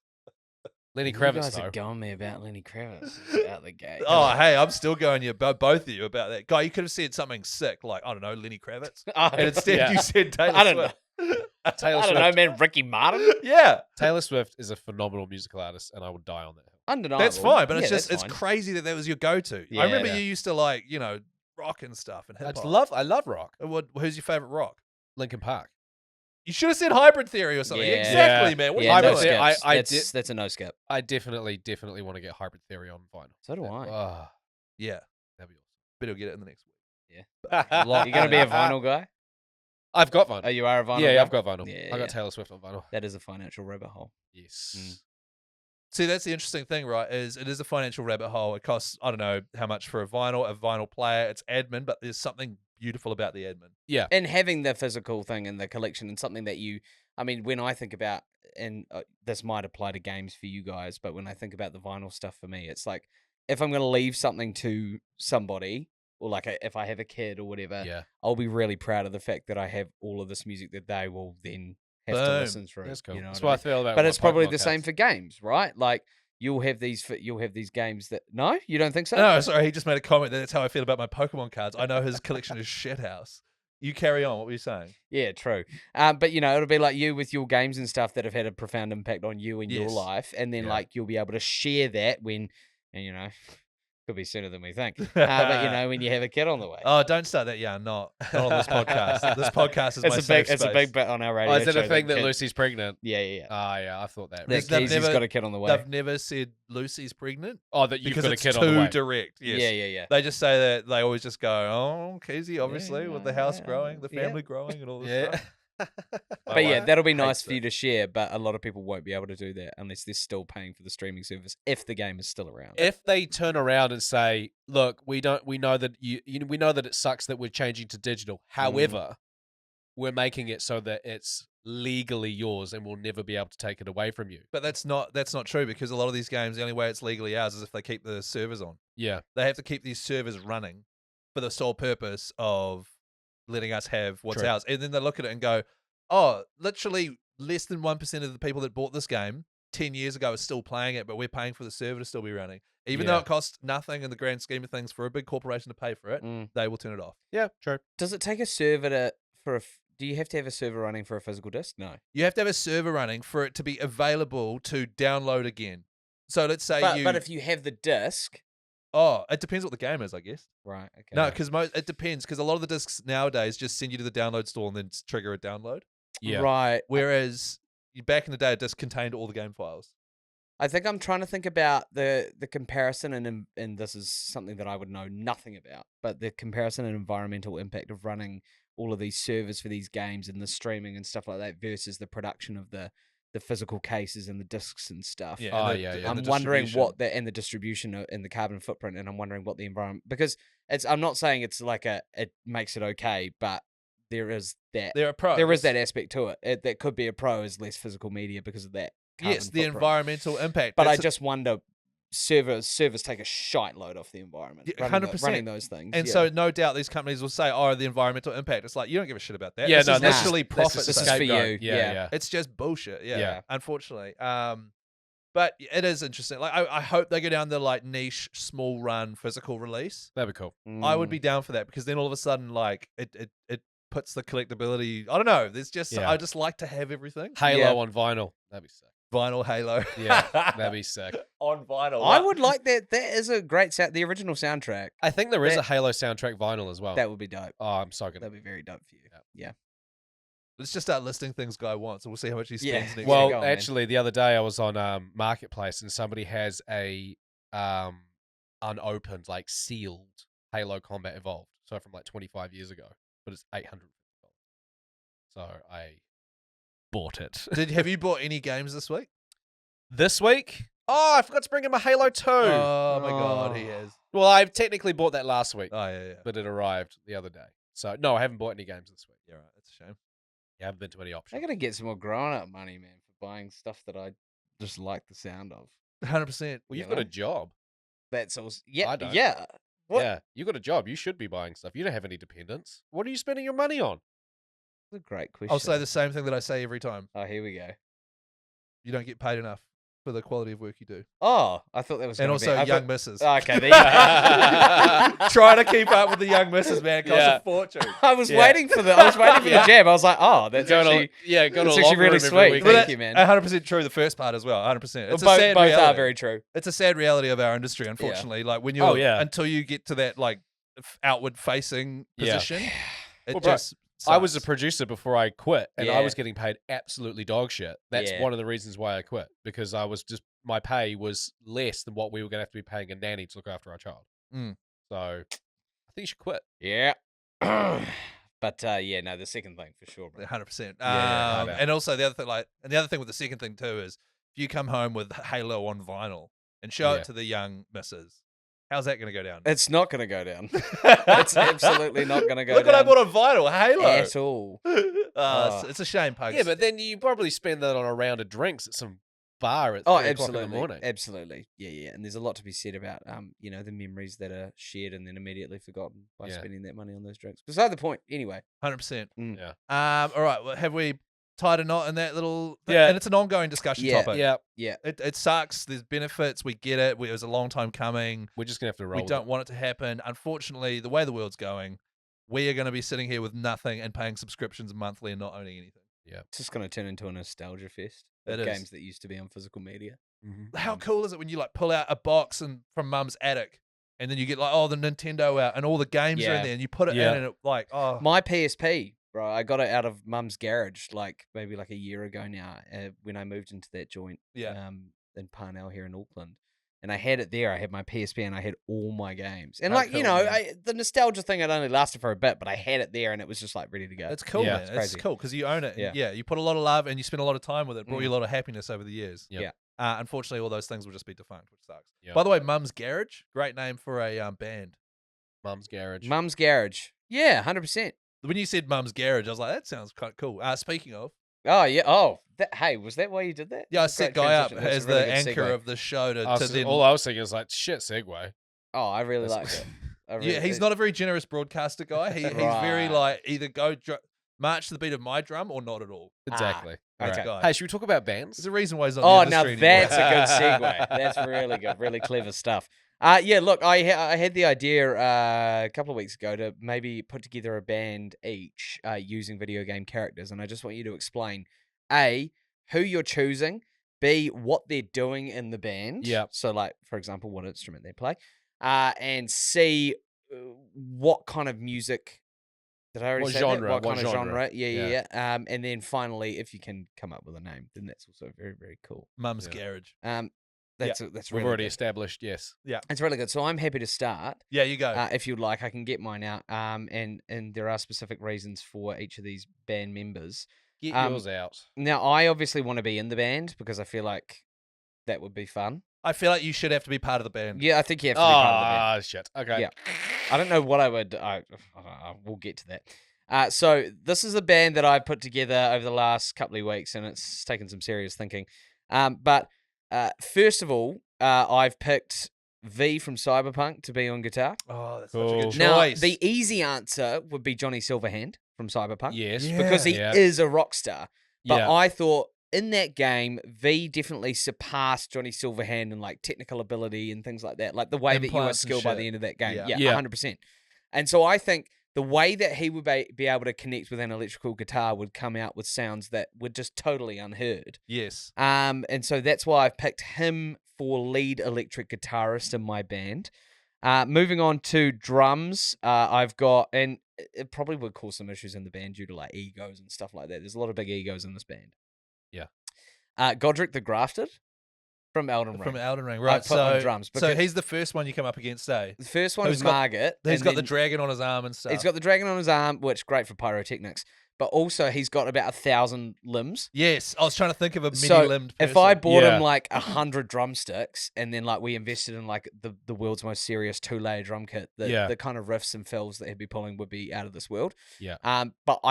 Lenny You Kravitz, guys though. are going me about Lenny Kravitz out the gate. Oh, hey, I'm still going you about both of you about that. Guy, you could have said something sick, like, I don't know, Lenny Kravitz. And instead Yeah. you said Taylor I don't Swift. Taylor I don't know, Swift. man. Ricky Martin. Yeah. Taylor Swift is a phenomenal musical artist, and I would die on that hill. Undeniable. That's fine, but it's Yeah, just, that's it's fine. crazy that was your go-to. Yeah, I remember yeah. you used to like, you know, rock and stuff and hip hop. I love rock. Who's your favorite rock? Linkin Park. You should have said Hybrid Theory or something. Yeah. Exactly, Yeah. man. What Yeah, are you no Hybrid doing? Theory. skips. I That's a no skip. I definitely want to get Hybrid Theory on vinyl. So do I. Oh, Yeah, that'd be but he'll get it in the next week. awesome. You're gonna be a vinyl guy? I've got vinyl. Oh, you are a vinyl. Yeah, guy? I've got vinyl. Yeah, I got yeah. Taylor Swift on vinyl. That is a financial rabbit hole. Yes. Mm. See, that's the interesting thing, right? Is it is a financial rabbit hole. It costs, I don't know how much for a vinyl player. It's admin, but there's something beautiful about the admin. Yeah. And having the physical thing and the collection and something that you, I mean, when I think about, and this might apply to games for you guys, but when I think about the vinyl stuff for me, it's like if I'm going to leave something to somebody, or like if I have a kid or whatever, Yeah. I'll be really proud of the fact that I have all of this music that they will then have to Boom. listen through. That's cool. You know That's what I what I mean? feel about. But my it's probably Pokemon the same cards. for games, right? Like you'll have these games that no, you don't think so? No, sorry, he just made a comment that that's how I feel about my Pokemon cards. I know his collection is shithouse. You carry on. What were you saying? Yeah, true. But you know, it'll be like you with your games and stuff that have had a profound impact on you and your Yes. life, and then Yeah. like you'll be able to share that when, and you know, could be sooner than we think. But you know, when you have a kid on the way. Oh, don't start that. Yeah, not on this podcast. This podcast is my it's a safe big, it's a space. big bit on our radio. Oh, is it show a thing that kid- Lucy's pregnant? Yeah, yeah, yeah. Ah, yeah, I thought that. There's- That they've Keezy's never- got a kid on the way. They've never said Lucy's pregnant Oh, that you've because got a it's kid too on the way. direct. Yes. Yeah, yeah, yeah. They just say that they always just go, oh, Casey, obviously, with the house yeah, growing, the yeah. family growing, and all this Yeah. stuff. But yeah, that'll be nice hates for you to share. But a lot of people won't be able to do that unless they're still paying for the streaming service if the game is still around. If they turn around and say, "Look, we know that we know that it sucks that we're changing to digital. However, we're making it so that it's legally yours and we'll never be able to take it away from you." But that's not true because a lot of these games, the only way it's legally ours is if they keep the servers on. Yeah. They have to keep these servers running for the sole purpose of letting us have what's True. ours. And then they look at it and go, oh, literally less than 1% of the people that bought this game 10 years ago are still playing it, but we're paying for the server to still be running. Even though Yeah. it costs nothing in the grand scheme of things for a big corporation to pay for it, Mm. they will turn it off. Yeah. True. Does it take a server do you have to have a server running for a physical disc? No. You have to have a server running for it to be available to download again. So let's say But if you have the disc, Oh, it depends what the game is, I guess. right? Okay. No, because it depends. Because a lot of the discs nowadays just send you to the download store and then trigger a download. Yeah. Right. Whereas back in the day, a disc contained all the game files. I think I'm trying to think about the comparison, and this is something that I would know nothing about, but the comparison and environmental impact of running all of these servers for these games and the streaming and stuff like that versus the production of the physical cases and the discs and stuff. Yeah, Oh, and the- yeah, and yeah. I'm the wondering distribution. what and the distribution and the carbon footprint, and I'm wondering what the environment, because I'm not saying it's like it makes it okay, but there is that There are pros. there is that aspect to it. That could be a pro as less physical media because of that. Yes, carbon the footprint. environmental impact. But I That's- just wonder, servers take a shite load off the environment. Yeah, running 100%. running those things. and yeah. so no doubt these companies will say, "Oh, the environmental impact." It's like you don't give a shit about that. Yeah. This No. is That's literally just- profit. This This is is for scapegoat. you, Yeah. yeah. Yeah. It's just bullshit. Yeah, Yeah. unfortunately. But it is interesting. Like I hope they go down the like niche, small run, physical release. That'd be cool. I would be down for that because then all of a sudden, like it puts the collectability. I don't know. There's just I just like to have everything. Halo on vinyl. That'd be sick. Vinyl Halo. Yeah, that'd be sick. On vinyl. I would like that. That is a great sound. The original soundtrack. I think there is a Halo soundtrack vinyl as well. That would be dope. Oh, I'm so good. That'd be very dope for you. Yeah. Let's just start listing things Guy wants, and we'll see how much he spends next Well, week. go on, man. actually, the other day I was on Marketplace and somebody has a unopened, like sealed Halo Combat Evolved, so from like 25 years ago, but it's $800. So I bought it. Have you bought any games this week? This week? Oh, I forgot to bring in my Halo 2. Oh my god, he has. Well, I technically bought that last week, Oh yeah. but it arrived the other day. So no, I haven't bought any games this week. Yeah, right. That's a shame. Yeah, I haven't been to any I options. gotta get some more grown-up money, man, for buying stuff that I just like the sound of. 100%. Well, you've You got a know? job. That's also yeah, I don't. yeah. What? Yeah, you've got a job. You should be buying stuff. You don't have any dependents. What are you spending your money on? That's a great question. I'll say the same thing that I say every time. Oh, here we go. You don't get paid enough for the quality of work you do. Oh, I thought that was. And gonna also be, young misses. Oh, okay, there you go. Trying to keep up with the young misses, man. It costs a fortune. I was waiting for the jab. I was like, oh, that's Got actually got that's a actually long really room every sweet. week. Thank you, man. 100% true. The first part as well. 100%. It's both a sad both reality. are very true. It's a sad reality of our industry, unfortunately. Like when you're until you get to that like outward facing position, it Well, bro, just. I was a sucks. producer before I quit, and I Yeah. was getting paid absolutely dog shit. That's Yeah. one of the reasons why I quit, because I was just my pay was less than what we were going to have to be paying a nanny to look after our child. Mm. So I think you should quit. Yeah. But yeah, no, the second thing for sure, bro. 100%. Yeah, no doubt. And also the other thing with the second thing too is if you come home with Halo on vinyl and show it to the young missus, how's that going to go down? It's not going to go down. It's absolutely not going to go Look down. what I bought on vinyl, Halo. At all. It's a shame, Pugs. Yeah, but then you probably spend that on a round of drinks at some bar at 3 o'clock in the absolutely, morning. absolutely, yeah. And there's a lot to be said about, the memories that are shared and then immediately forgotten by spending that money on those drinks. Beside the point, anyway. 100%. Yeah. All right. Well, have we tied a knot in that little? Yeah. And it's an ongoing discussion topic. Yeah. It sucks. There's benefits. We get it. It was a long time coming. We're just going to have to roll We with don't it. want it to happen. Unfortunately, the way the world's going, we are going to be sitting here with nothing and paying subscriptions monthly and not owning anything. It's just going to turn into a nostalgia fest. It Of is. games that used to be on physical media. Mhm. How cool is it when you like pull out a box from Mum's attic and then you get like, the Nintendo out and all the games are in Yeah. there and you put it Yeah. in and it like, My PSP, bro, I got it out of Mum's garage maybe a year ago now when I moved into that joint in Parnell here in Auckland. And I had it there. I had my PSP and I had all my games. And Oh, cool, man. the nostalgia thing had only lasted for a bit, but I had it there and it was just ready to go. it's cool, Yeah. man. It's It's crazy. cool because you own it. And, Yeah. you put a lot of love and you spend a lot of time with it. It brought you a lot of happiness over the years. Yep. Yeah. Unfortunately, all those things will just be defunct, which sucks. Yeah. By the way, Mum's Garage, great name for a band. Mum's garage. Mum's garage. Yeah, 100%. When you said Mum's Garage, I was like, that sounds quite cool. Speaking of, Oh, yeah. Oh, hey, was that why you did that? I That's a set great Guy up transition. That's as a really the good anchor segue. of the show All I was thinking is shit segue. Oh, I really That's- liked it. Yeah, he's not a very generous broadcaster guy. He's very Right. either march to the beat of my drum or not at all. Exactly. okay. Guy. Hey, should we talk about bands? There's a reason why he's not Oh, in the now industry anymore. that's a good segue. That's really good. Really clever stuff. Yeah, look, I had the idea a couple of weeks ago to maybe put together a band each using video game characters, and I just want you to explain, A, who you're choosing, B, what they're doing in the band. Yep. So, for example, what instrument they play, and C, what kind of music. Did I already What say genre, that? What what kind of genre. genre? Yeah. And then finally, if you can come up with a name, then that's also very, very cool. Mum's Yeah. Garage. That's We've really already good. established, yes. It's really good. So I'm happy to start. Yeah, you go. If you'd like, I can get mine out. And there are specific reasons for each of these band members. Get Um, yours out. Now, I obviously want to be in the band because I feel like that would be fun. I feel like you should have to be part of the band. Yeah, I think you have to be part of the band. Ah, shit. Okay. Yeah. I don't know what I would. We'll get to that. So this is a band that I put together over the last couple of weeks, and it's taken some serious thinking. But first of all, I've picked V from Cyberpunk to be on guitar. Oh, that's such a Cool. good Now, choice. the easy answer would be Johnny Silverhand from Cyberpunk Yes. Yeah. because he Yeah. is a rock star. But Yeah. I thought in that game, V definitely surpassed Johnny Silverhand in like technical ability and things like that. Like the way that you are Implants and skilled by shit. the end of that game. Yeah. Yeah, Yeah. 100%. And so I think the way that he would be able to connect with an electrical guitar would come out with sounds that were just totally unheard. Yes. And so that's why I've picked him for lead electric guitarist in my band. Moving on to drums, I've got, and it probably would cause some issues in the band due to like egos and stuff like that. There's a lot of big egos in this band. Yeah. Godric the Grafted from Elden Ring. From Elden Ring, I right? put on drums. So because he's the first one you come up against, eh? the first one who's is got- Margit. He's and got the then dragon on his arm and stuff. He's got the dragon on his arm, which great for pyrotechnics. But also he's got about 1,000 limbs. Yes, I was trying to think of a So mini-limbed person. if I bought Yeah. him like 100 drumsticks, and then like we invested in like the world's most serious 2-layer drum kit, the kind of riffs and fills that he'd be pulling would be out of this world. Yeah. But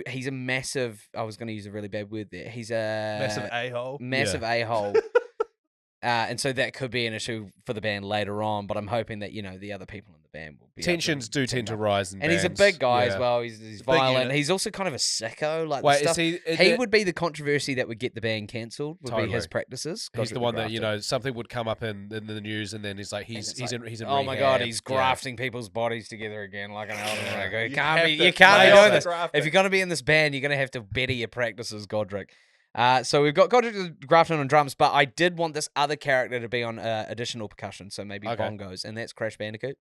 he's a massive. I was going to use a really bad word there. He's a Massive a-hole. massive a-hole. And so that could be an issue for the band later on. But I'm hoping that the other people in the band will be able to Tensions do team tend to up. rise in And he's a bands. big guy as Yeah. well. He's big violent. unit. He's also kind of a sicko. Like the Wait, stuff. is He would be the controversy that would get the band cancelled. Would be his Totally. practices. He's the Godric one that Grafted. something would come up in the news, and then he's like And he's it's in oh my god, rehab. he's Yeah. grafting people's bodies together again like an Elden Yeah. Ring. You You can't have be to you can't lay be off doing the this. grafting. If you're gonna be in this band, you're gonna have to better your practices, Godric. So we've got Godric Grafton on drums, but I did want this other character to be on additional percussion, so maybe Okay. bongos, and that's Crash Bandicoot.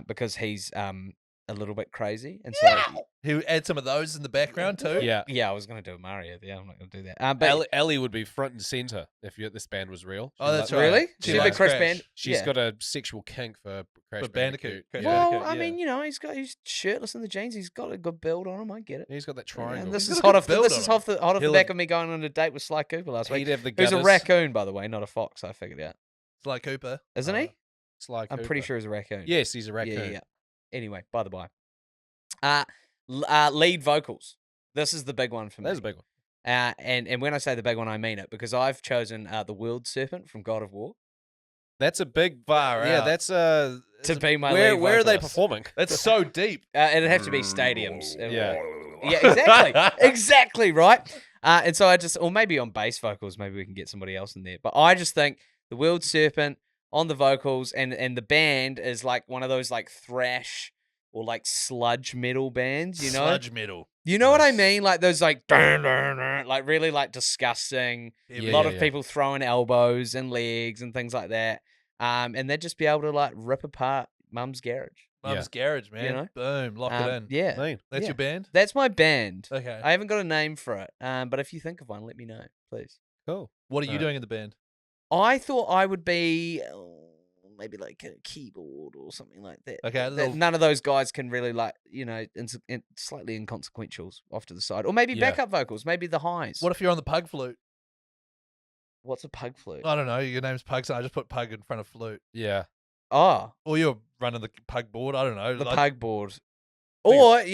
Because he's a little bit crazy, and so Who add some of those in the background too? Yeah. I was gonna do a Mario. Yeah, I'm not gonna do that. But Ellie would be front and center if this band was real. Oh, that's right. really, She she's a big likes Crash Crash. Band. She's yeah. got a sexual kink for Crash For Bandicoot. Bandicoot. Crash Yeah. Well, Bandicoot, I yeah. mean, he's shirtless in the jeans. He's got a good build on him. I get it. He's got that Yeah, triangle. and this He's is got a hot good off the, build this on is him. hot off the He'll back have- of me going on a date with Sly Cooper last week. He'd have the Who's a gutters. raccoon, by the way, not a fox. I figured out. Sly Cooper. Isn't he? Sly I'm pretty Cooper. sure he's a raccoon. Yes, he's a raccoon. Yeah. Anyway, by the by. Lead vocals. This is the big one for me. That's a big one. And when I say the big one, I mean it, because I've chosen the World Serpent from God of War That's a big Far Yeah, out. that's to be my where lead where are they vocalist. performing? That's so deep. It'd have to be stadiums. Yeah. Yeah, exactly. Exactly, right? And so or maybe on bass vocals, maybe we can get somebody else in there. But I just think the World Serpent on the vocals, and the band is like one of those like thrash or like sludge metal bands, you know? Sludge metal. You know what I Nice. mean? Like those like like really like disgusting. Yeah, A lot yeah, of yeah. people throwing elbows and legs and things like that. And they'd just be able to like rip apart Mum's garage. Mum's garage, man. know? Boom. Lock it in. Yeah. Mean. That's yeah. your band? That's my band. Okay. I haven't got a name for it. But if you think of one, let me know, please. Cool. What are you Alright. doing in the band? I thought I would be maybe like a keyboard or something like that. Okay, a That little- none of those guys can really like, slightly inconsequentials off to the side. Or maybe Yeah. backup vocals, maybe the highs. What if you're on the pug flute? What's a pug flute? I don't know. Your name's Pugs, and I just put pug in front of flute. Yeah. Oh, Or you're running the pug board. I don't know. the like- pug board. Think Or like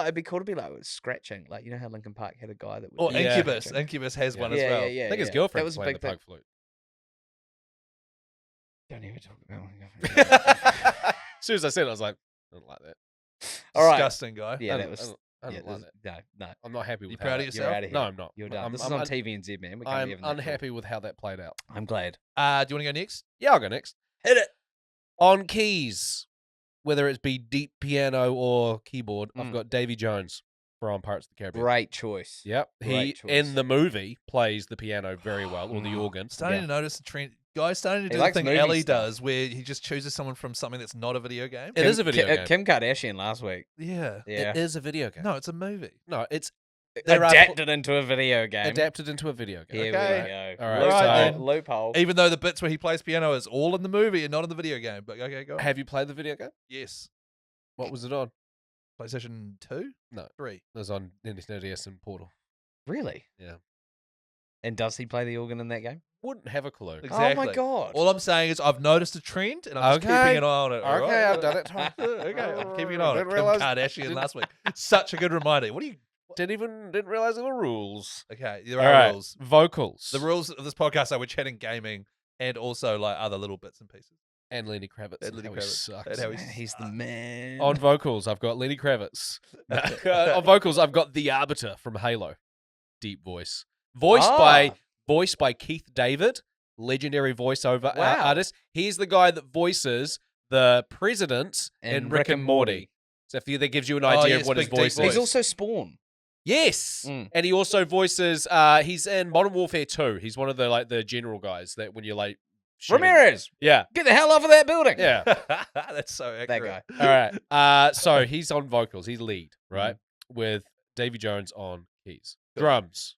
it'd be cool to be like scratching, like how Linkin Park had a guy that would. Or do Yeah. Incubus. scratching. Incubus has Yeah. one yeah, as well. yeah, I think his yeah. girlfriend That was a playing big the thing. pug flute. Don't even talk about As soon as I said it, I was like, I don't like that. All right. Disgusting guy. Yeah, I that don't- was. I don't Yeah, like that. no. I'm not happy with You how proud of that- yourself? You're out of here. No, I'm not. You're done. I'm, This is I'm, on TVNZ, man. We can't be I'm having that unhappy with how that played out. talk. I'm glad. Do you want to go next? Yeah, I'll go next. Hit it. On keys, whether it's be deep piano or keyboard, I've Mm. got Davy Jones from Pirates of the Caribbean. Great choice. Yep. He Great choice. in the movie plays the piano very well, or the organ. Starting Yeah. to notice the trend. Guys starting to He do the likes thing movie Ellie stuff. does, where he just chooses someone from something that's not a video game. It is a video game. Kim Kardashian last week. Yeah. Yeah. It is a video game. No, it's a movie. No, it's there are Adapted into a video game. adapted into a video game. Here Okay. we go. All right, Loophole. so- Loophole. Even though the bits where he plays piano is all in the movie and not in the video game. But okay, go on. Have you played the video game? Yes. What was it on? PlayStation 2? No. 3. It was on Nintendo DS and Portal. Really? Yeah. And does he play the organ in that game? Wouldn't have a clue. Exactly. Oh my god. All I'm saying is I've noticed a trend and I'm just Okay. keeping an eye on it. all Okay, right? I've done it, Tom. Okay, I'm keeping an eye on it. Didn't Kim realise- Kardashian didn't- last week. Such a good reminder. What do you... Didn't realize there were rules. Okay, there All are right, rules. vocals. The rules of this podcast are we're chatting gaming and also like other little bits and pieces. and Lenny Kravitz. And Lenny how he Kravitz. sucks. And how he He's the man. On vocals, I've got Lenny Kravitz. On vocals, I've got The Arbiter from Halo. deep voice. Voiced by Keith David, legendary voiceover artist. He's the guy that voices the president in Rick and Morty. So if that gives you an idea of what his voice is. He's also Spawn. Yes, and he also voices. He's in Modern Warfare 2. He's one of the general guys that when you're like shooting. Ramirez. Yeah, get the hell off of that building. Yeah, that's so accurate. That guy. All right. So he's on vocals. He's lead, right, with Davy Jones on keys, drums.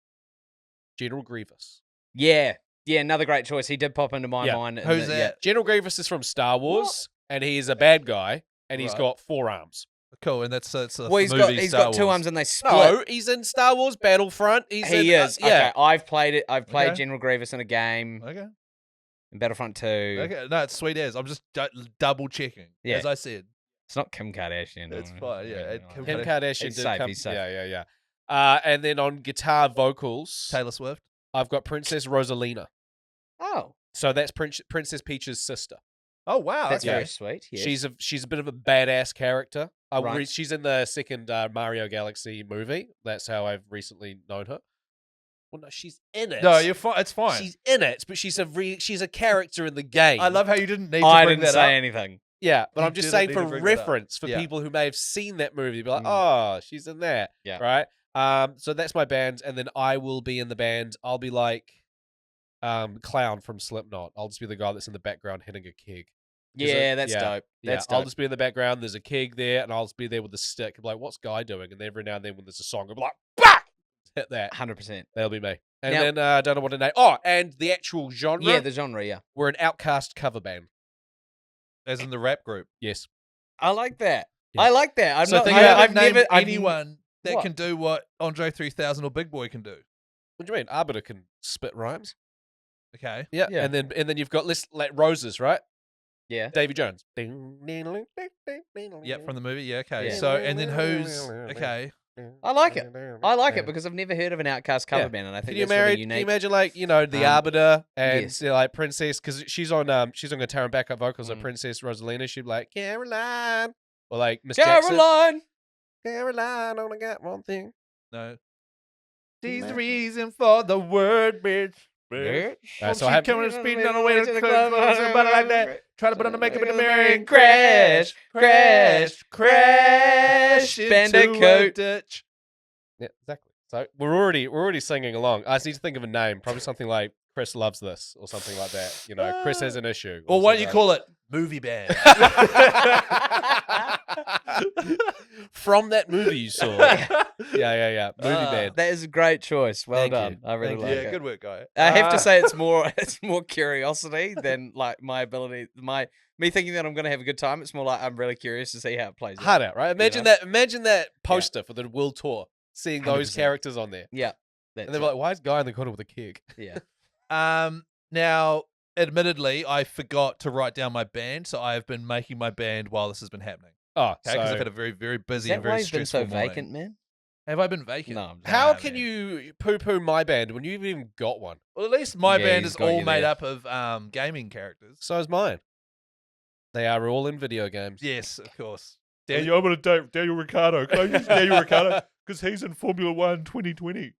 General Grievous. Yeah, another great choice. He did pop into my mind. Who's that? Yeah. General Grievous is from Star Wars, and he's a bad guy, and he's got 4 arms. Cool, and that's he's got 2 arms, and they split. No, he's in Star Wars Battlefront. He is. Okay, I've played it. I've played General Grievous in a game. Okay. In Battlefront 2. Okay, no, it's sweet as. I'm just double checking. Yeah. As I said, it's not Kim Kardashian. It's fine. Yeah, Kim Kardashian he's did safe, come. he's safe. Yeah. And then on guitar vocals, Taylor Swift. I've got Princess Rosalina. Oh, so that's Princess Peach's sister. Oh wow, that's very sweet. Yes. She's a bit of a badass character. Right. She's in the second Mario Galaxy movie. That's how I've recently known her. Well, no, she's in it. No, you're fine. It's fine. She's in it, but she's a character in the game. I love how you didn't need to I bring didn't that say up. anything. Yeah, but You I'm just didn't saying need for to bring that up. reference for Yeah. people who may have seen that movie, be like, oh, she's in that. Yeah. Right. So that's my band, and then I will be in the band. I'll be like, Clown from Slipknot. I'll just be the guy that's in the background hitting a keg. Yeah, that's dope. That's dope. I'll just be in the background. There's a keg there, and I'll just be there with the stick. I'm like, what's Guy doing? And every now and then when there's a song, I'll be like, back! Hit that. 100%. That'll be me. And Now- then I don't know what to name. Oh, and the actual genre. Yeah, the genre. Yeah, We're an Outcast cover band. As in the rap group. Yes. I like that. Yeah. I like that. I'm So not. think You about- haven't I've named never. anyone that What? can do what Andre 3000 or Big Boy can do. What do you mean? Arbiter can spit rhymes. Okay. Yeah. Yeah. And then you've got like Roses, right? Yeah. Davy Jones. Yep, Yep, from the movie. Yeah. Okay. Yeah. So and then who's okay? I like it. I like it because I've never heard of an Outcast cover Yeah. band, and I think Can you that's really Can you unique. imagine the Arbiter and yes. like Princess, because she's on guitar and backup vocals of Mm. Princess Rosalina. She'd be like Caroline, or like Miss Jackson. Caroline. Only got one thing. No. She's the reason for the word, bitch. So I have coming and speeding on the way to the club, somebody like that. Try to put on the makeup in the mirror and crash, Bandicoot. Ditch. Yeah, exactly. So we're already singing along. I just need to think of a name, probably something like Chris Loves This or something like that. You know, Chris has an issue. Or why don't you call it movie band? From that movie you saw. Yeah. Movie band. That is a great choice. Well Thank done. you. I really Thank like you. Yeah, it. good work, guy. I have to say it's more curiosity than like my ability. Me thinking that I'm going to have a good time. It's more like I'm really curious to see how it plays Hard out. out, right? Imagine that poster for the world tour, seeing those 100%. characters on there. Yeah. And they're like, why is Guy in the corner with a keg? yeah. Now, admittedly, I forgot to write down my band, so I have been making my band while this has been happening. Oh, Okay, because so I've had a very, very Is busy that and why very you've been stressful so morning. vacant, man? Have I been vacant? No. how Nah, can man. you poo-poo my band when you haven't even got one? Well, at least my Yeah, band he's is got all you made there. up of gaming characters. So is mine. They are all in video games. Yes, of course. Daniel, I'm going to date Daniel Ricciardo. Can I use Daniel Ricciardo? Because he's in Formula 1 2020.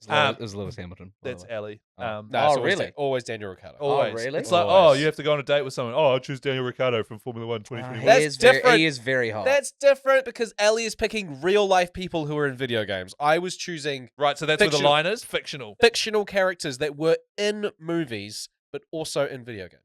It was Lewis Hamilton. by the That's way. Ellie. No, it's Oh, always really? always Daniel Ricciardo. Always. really? It's like, Always. you have to go on a date with someone. Oh, I'll choose Daniel Ricciardo from Formula 1 He 2020. That's is very, different. he is very hot. That's different because Ellie is picking real life people who are in video games. I was choosing Right, so that's where the Fictional. line is fictional. fictional characters that were in movies but also in video games.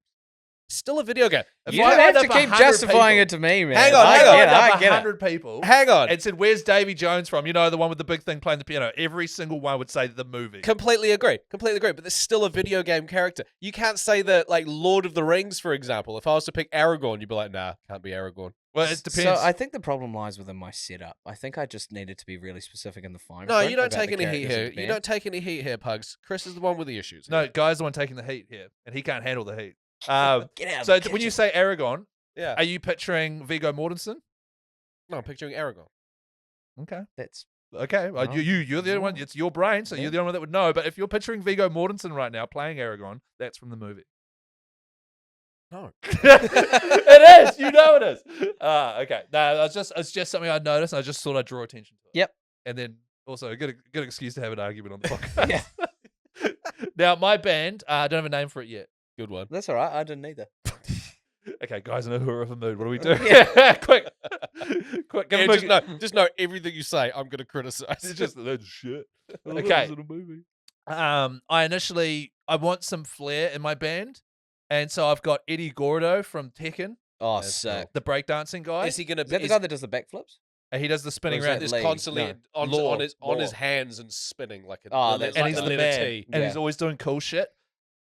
Still a video game. If you I don't lined have to up keep 100 justifying people- it to me, man. Hang on, I hang on. get it. I up get it. 100 people Hang on. and said, "Where's Davy Jones from?" You know, the one with the big thing playing the piano. Every single one would say the movie. Completely agree. But there's still a video game character. You can't say that, like Lord of the Rings, for example. If I was to pick Aragorn, you'd be like, nah, can't be Aragorn. Well, it depends. So I think the problem lies within my setup. I think I just needed to be really specific in the fine No, print you don't about take the any heat characters in here. the You band. don't take any heat here, Pugs. Chris is the one with the issues. No, here. Guy's the one taking the heat here, and he can't handle the heat. Get out of So the when you kitchen. say Aragon, Yeah. are you picturing Viggo Mortensen? No, I'm picturing Aragorn. Okay. That's Okay. Well, No. you're the only one. No. It's your brain, so Yeah. you're the only one that would know. But if you're picturing Viggo Mortensen right now playing Aragon, that's from the movie. No. It is. You know it is. Okay. No, it's just something I noticed. I just thought I'd draw attention to it. Yep. And then Also, a good excuse to have an argument on the podcast. Now, my band, I don't have a name for it yet. Good one. That's all right. I didn't either. Okay, guys, I know who are of a mood. What do we do? Quick, give Yeah, them a- just know everything you say, I'm going to criticize. It's just that's shit. Oh, Okay. that was in a movie. I want some flair in my band, and so I've got Eddie Gordo from Tekken, Oh, That's sick. the breakdancing guy. Is he going to Is that the guy that does the backflips? And he does the spinning Or is that around, the Just Lee? constantly No. on Law. his hands and spinning like a Oh, the, that's and like he's the the letter man, T. and Yeah. he's always doing cool shit.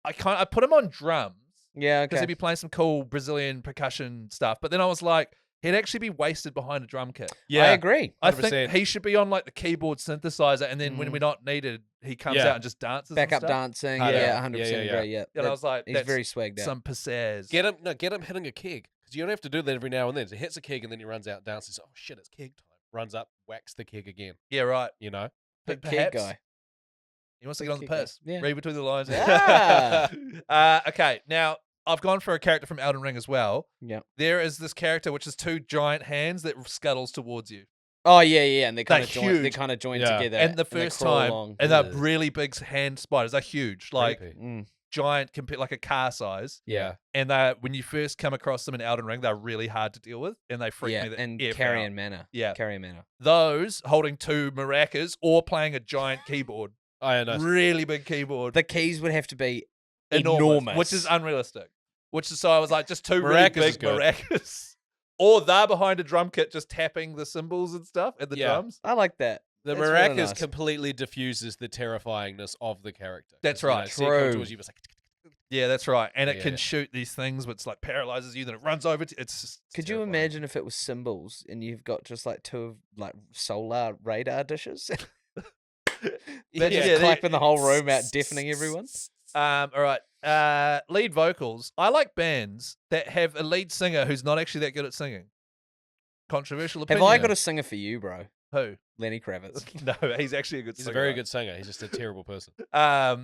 I put him on drums. Yeah, Because okay. he'd be playing some cool Brazilian percussion stuff. But then I was like, he'd actually be wasted behind a drum kit. Yeah, I agree. I 100%. think he should be on like the keyboard synthesizer, and then when Mm. we're not needed, he comes Yeah. out and just dances. Backup and stuff. dancing. Yeah. Yeah, Yeah, 100% yeah. agree. Yeah. And I was like, he's that's very swagged out. some pizzazz. Get him hitting a keg because you don't have to do that every now and then. So he hits a keg and then he runs out, dances. Oh shit, it's keg time. Runs up, whacks the keg again. Yeah, right. You know. Big kid Perhaps guy. he wants to Big get on the kid guy. piss. Yeah. Read between the lines. Yeah. Okay, now I've gone for a character from Elden Ring as well. Yeah. There is this character which is two giant hands that scuttles towards you. Oh yeah, and they kind They're of join. They huge. kind of join Yeah. together. And the they first crawl time, along. and they're Ugh. really big hand spiders. They're huge, like Creepy. Mm. giant, like a car size. Yeah. And when you first come across them in Elden Ring, they're really hard to deal with, and they freak Yeah, me the and F carrion out. manner. Yeah. Carrion manner. Those holding two maracas or playing a giant keyboard, I know. really big keyboard, The keys would have to be enormous, which is unrealistic. So I was like, just two really Maracas is big good. maracas, or they're behind a drum kit just tapping the cymbals and stuff and the Yeah. drums. I like that. The That's maracas really nice. completely diffuses the terrifyingness of the character. That's 'Cause, you know, right. see it come True. towards you, it's like, Yeah, that's right. And it Yeah, can yeah. shoot these things, which like paralyzes you. Then it runs over. It's just Could you terrifying. imagine if it was symbols and you've got just like two of like solar radar dishes? Yeah, Just yeah, clapping the whole room out, deafening everyone. All right. Lead vocals. I like bands that have a lead singer who's not actually that good at singing. Controversial Have opinion. I got a singer for you, bro? Who? Lenny Kravitz. No, he's actually a good he's singer. a very good singer. He's just a terrible person.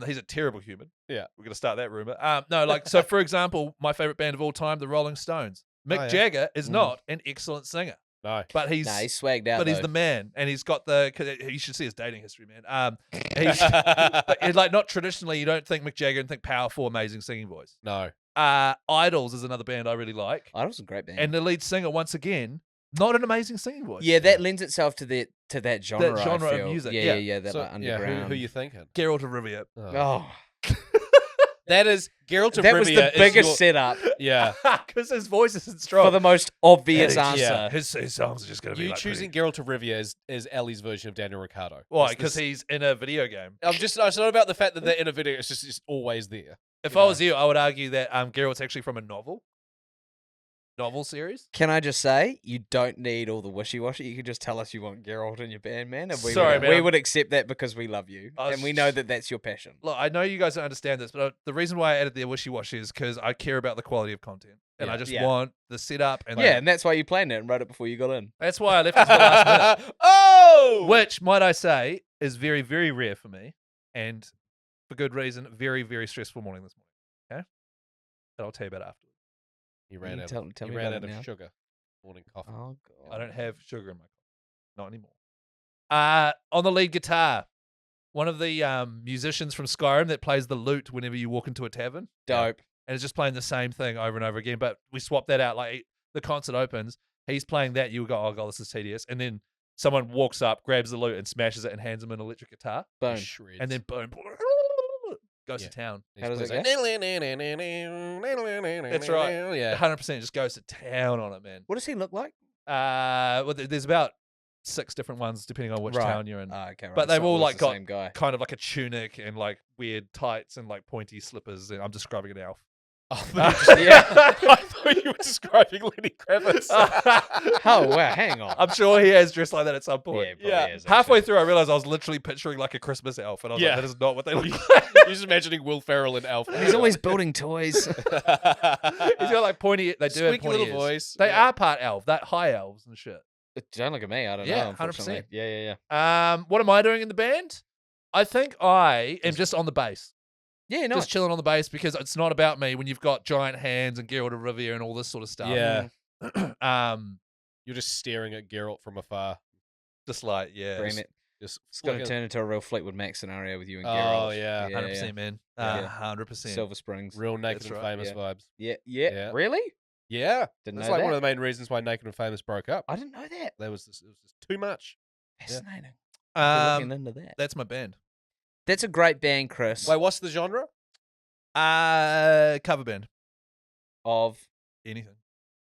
He's a terrible human. Yeah. We're gonna start that rumor. No, like so. For example, my favorite band of all time, the Rolling Stones. Mick Oh, yeah. Jagger is Mm. not an excellent singer, No. but he's Nah, he's swagged out. but he's though. the man, and he's got the. 'Cause you should see his dating history, man. He's but it's like not traditionally. You don't think Mick Jagger and think powerful, amazing singing voice. No. Idols is another band I really like, Idol's a great band. and the lead singer once again, not an amazing singing voice. yeah, that lends itself to that genre. I genre of feel. music, Yeah, yeah. yeah, that So, like yeah, underground. who you thinking? Geralt of Rivia. Oh. Oh, That is Geralt of that Rivia. was the is biggest your- setup Yeah. Because his voice isn't strong. for the most obvious Yeah, answer. yeah. His songs are just going to be You like choosing pretty- Geralt of Rivia is Ellie's version of Daniel Ricciardo. Why? It's Because this- he's in a video game. it's not about the fact that they're in a video. It's just always there. If You I know. was you, I would argue that Geralt's actually from a novel series. Can I just say, you don't need all the wishy-washy. You can just tell us you want Geralt in your band, man, and we Sorry, would, man, we I'm- would accept that because we love you, I was and we know that that's your passion. Look, I know you guys don't understand this, but the reason why I added the wishy-washy is because I care about the quality of content, and Yeah. I just Yeah. want the setup. And Yeah, and that's why you planned it and wrote it before you got in. that's why I left it to the last minute. Oh! Which, might I say, is very, very rare for me, and for good reason. Very, very stressful morning this morning. Okay, but I'll tell you about it afterwards. He ran You out. tell He me ran about out it of now. sugar. Morning coffee. Oh god, I don't have sugar in my coffee, not anymore. On the lead guitar, one of the musicians from Skyrim that plays the lute whenever you walk into a tavern. dope. And it's just playing the same thing over and over again. But we swapped that out. Like the concert opens, he's playing that. You go, oh god, this is tedious. And then someone walks up, grabs the lute, and smashes it, and hands him an electric guitar. Boom. Shreds. And then boom, goes Yeah. to town. He How does plays it like, That's right. Yeah. 100% just goes to town on it, man. What does he look like? Well, there's about 6 different ones depending on which Right. town you're in. Oh, okay, right. But they've so it all, was like, the got- same guy. Kind of like a tunic and like weird tights and like pointy slippers. And I'm describing an elf. Yeah. I thought you were describing Lenny Kravitz. Oh wow, hang on. I'm sure he has dressed like that at some point. Yeah, probably Yeah. is, Halfway actually. through, I realized I was literally picturing like a Christmas elf, and I was Yeah. like, "That is not what they look like." You're just imagining Will Ferrell and Alf. He's always building toys. He's got like pointy. They do have Squeaky pointy little ears. voice. They Yeah. are part elf. That high elves and shit. Don't look at me. I don't Yeah, know. 100%. Unfortunately. Yeah. What am I doing in the band? I think I am just on the bass, Yeah, no. just chilling on the bass because it's not about me. When you've got giant hands and Geralt of Rivia and all this sort of stuff. Yeah. Um, You're just staring at Geralt from afar. just like yeah, Bring it. Just It's going to flicking- turn into a real Fleetwood Mac scenario with you and Oh, Geralt. yeah. 100%, man. Yeah. 100%. Silver Springs. real Naked That's and right, Famous yeah. vibes. Yeah. Yeah. Really? Yeah, Didn't that's know like that. one of the main reasons why Naked and Famous broke up. I didn't know that. It was just too much. Fascinating. I'll be looking into that. That's my band. That's a great band, Chris. Wait, what's the genre? Cover band. Of Anything.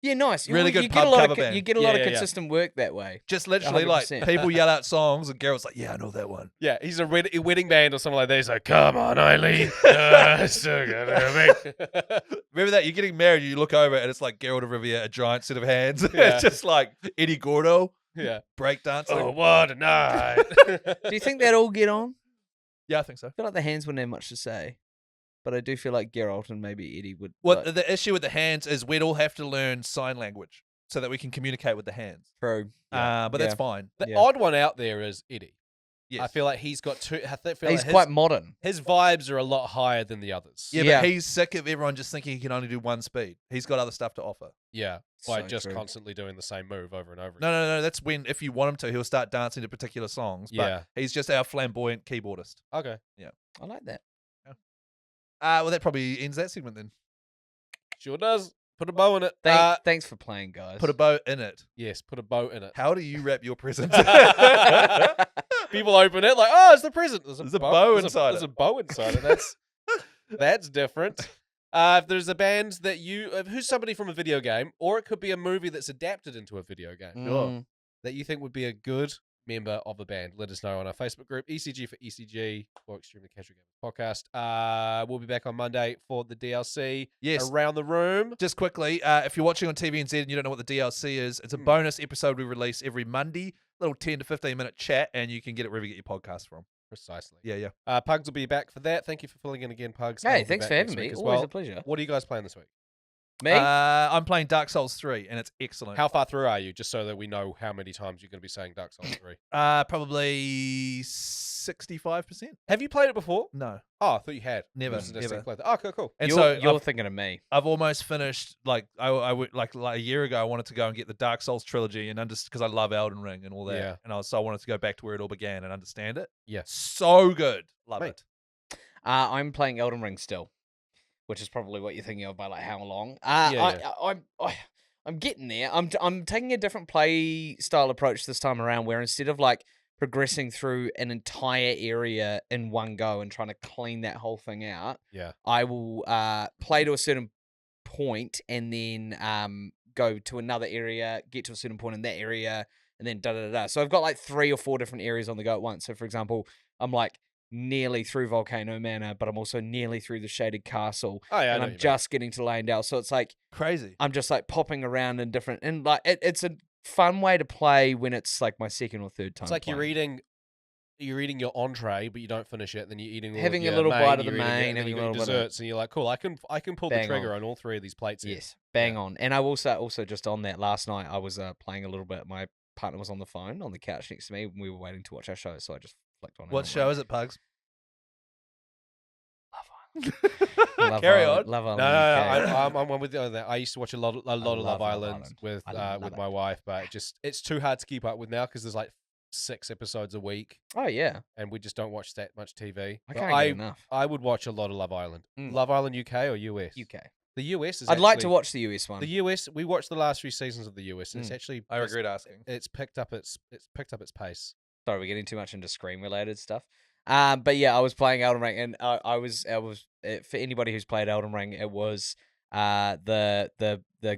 yeah, nice. Really good You get a pub lot cover of band. you get a Yeah, lot of yeah, yeah. consistent work that way. Just literally like 100%. people yell out songs and Geralt's like, yeah, I know that one. Yeah, he's a wedding band or something like that. He's like, come on, Eileen. So gonna be-" Remember that? You're getting married, you look over and it's like Geralt of Rivia, a giant set of hands. Yeah. It's just like Eddie Gordo Yeah. breakdancing. Oh, what a night. Do you think they'd all get on? Yeah, I think so. I feel like the hands wouldn't have much to say, but I do feel like Geralt and maybe Eddie would. Well, like, the issue with the hands is we'd all have to learn sign language so that we can communicate with the hands. true. But that's Yeah. fine. The Yeah. odd one out there is Eddie. Yes. I feel like he's got two. I feel He's like quite modern. his vibes are a lot higher than the others. Yeah, Yeah. but he's sick of everyone just thinking he can only do one speed. He's got other stuff to offer. Yeah, by So just true. constantly doing the same move over and over. No. That's when, if you want him to, he'll start dancing to particular songs. But Yeah. he's just our flamboyant keyboardist. Okay. I like that. Well, that probably ends that segment then. Sure does. Put a bow in it. Thanks for playing, guys. Put a bow in it. Yes, put a bow in it. How do you wrap your presents? People open it like, oh, it's the present. There's a bow inside There's it. a bow inside it. That's different. If there's a band that who's somebody from a video game, or it could be a movie that's adapted into a video game Mm. that you think would be a good member of a band, let us know on our Facebook group, ECG for ECG or Extremely Casual Gamers Podcast. We'll be back on Monday for the DLC. Yes. Around the room. Just quickly, if you're watching on TVNZ and you don't know what the DLC is, it's a bonus episode we release every Monday. Little 10 to 15 minute chat, and you can get it wherever you get your podcast from. Precisely. Yeah. Pugs will be back for that. Thank you for filling in again, Pugs. Hey, I'll be thanks back for having next me. week as Always well. a pleasure. What are you guys playing this week? Me? I'm playing Dark Souls 3, and it's excellent. How far through are you? Just so that we know how many times you're going to be saying Dark Souls 3. Probably 65%. Have you played it before? No. Oh, I thought you had. Never, This is an never. instant playthrough. Oh, cool. And you're so thinking of me. I've almost finished. Like I would like a year ago, I wanted to go and get the Dark Souls trilogy and because I love Elden Ring and all that. Yeah. And I wanted to go back to where it all began and understand it. Yeah. So good. Love Mate. it. I'm playing Elden Ring still, which is probably what you're thinking of by like how long. I'm getting there. I'm taking a different play style approach this time around, where instead of like progressing through an entire area in one go and trying to clean that whole thing out, Yeah. I will play to a certain point and then go to another area, get to a certain point in that area, and then da-da-da-da. So I've got like 3 or 4 different areas on the go at once. So for example, I'm like nearly through Volcano Manor, but I'm also nearly through the Shaded Castle, Oh, yeah. I and know I'm you just getting to Landale. So it's like Crazy. I'm just like popping around in different, and like it's a fun way to play when it's like my second or third time. It's like playing. you're eating your entree, but you don't finish it. Then you're eating all Having a your little main, bite of the you're eating it, main, and then having you a got little bit of- desserts, and you're like, cool. I can pull the Bang trigger on. on all 3 of these plates. here. Yes, bang on. And I also just on that last night, I was playing a little bit. My partner was on the phone on the couch next to me when we were waiting to watch our show, so I just flicked on. What show is it, Pugs? Love Carry Island, on. Love No, Island. UK. I'm with you on that. I used to watch a lot of love Love Love Island Island. with I love my it. wife, but it's too hard to keep up with now because there's like 6 episodes a week, Oh yeah, and we just don't watch that much TV. I But can't get enough. I would watch a lot of Love Island. Mm. Love Island UK or US? UK. The US is. I'd like to actually- watch the US one. the US. We watched the last 3 seasons of the US, and it's Mm. actually. I regret asking. It's picked up its pace. Sorry, we're getting too much into Scream related stuff. But yeah, I was playing Elden Ring, and I was for anybody who's played Elden Ring, it was the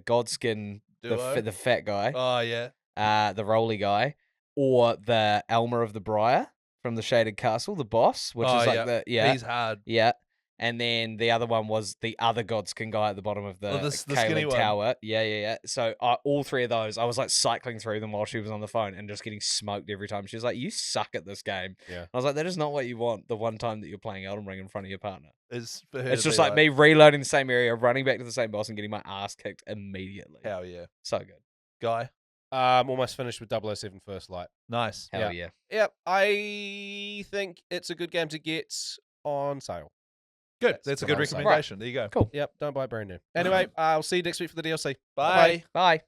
Godskin, Duo? the fat guy, Oh yeah. the roly guy, or the Elmer of the Briar from the Shaded Castle, the boss, which Oh, is like yeah. the He's hard. yeah. And then the other one was the other Godskin guy at the bottom of the, Oh, the skinny Caelid one. Tower. Yeah. So all 3 of those, I was like cycling through them while she was on the phone and just getting smoked every time. She was like, "You suck at this game." Yeah. I was like, "That is not what you want the one time that you're playing Elden Ring in front of your partner." It's for her It's to just be like me reloading the same area, running back to the same boss, and getting my ass kicked immediately. Hell yeah. So good. Guy. Almost finished with 007 First Light. Nice. Hell yeah. Yep, I think it's a good game to get on sale. Good. That's a good what I'm saying. recommendation. There you go. Cool. Yep, don't buy brand new. Anyway, I'll see you next week for the DLC. Bye. Bye.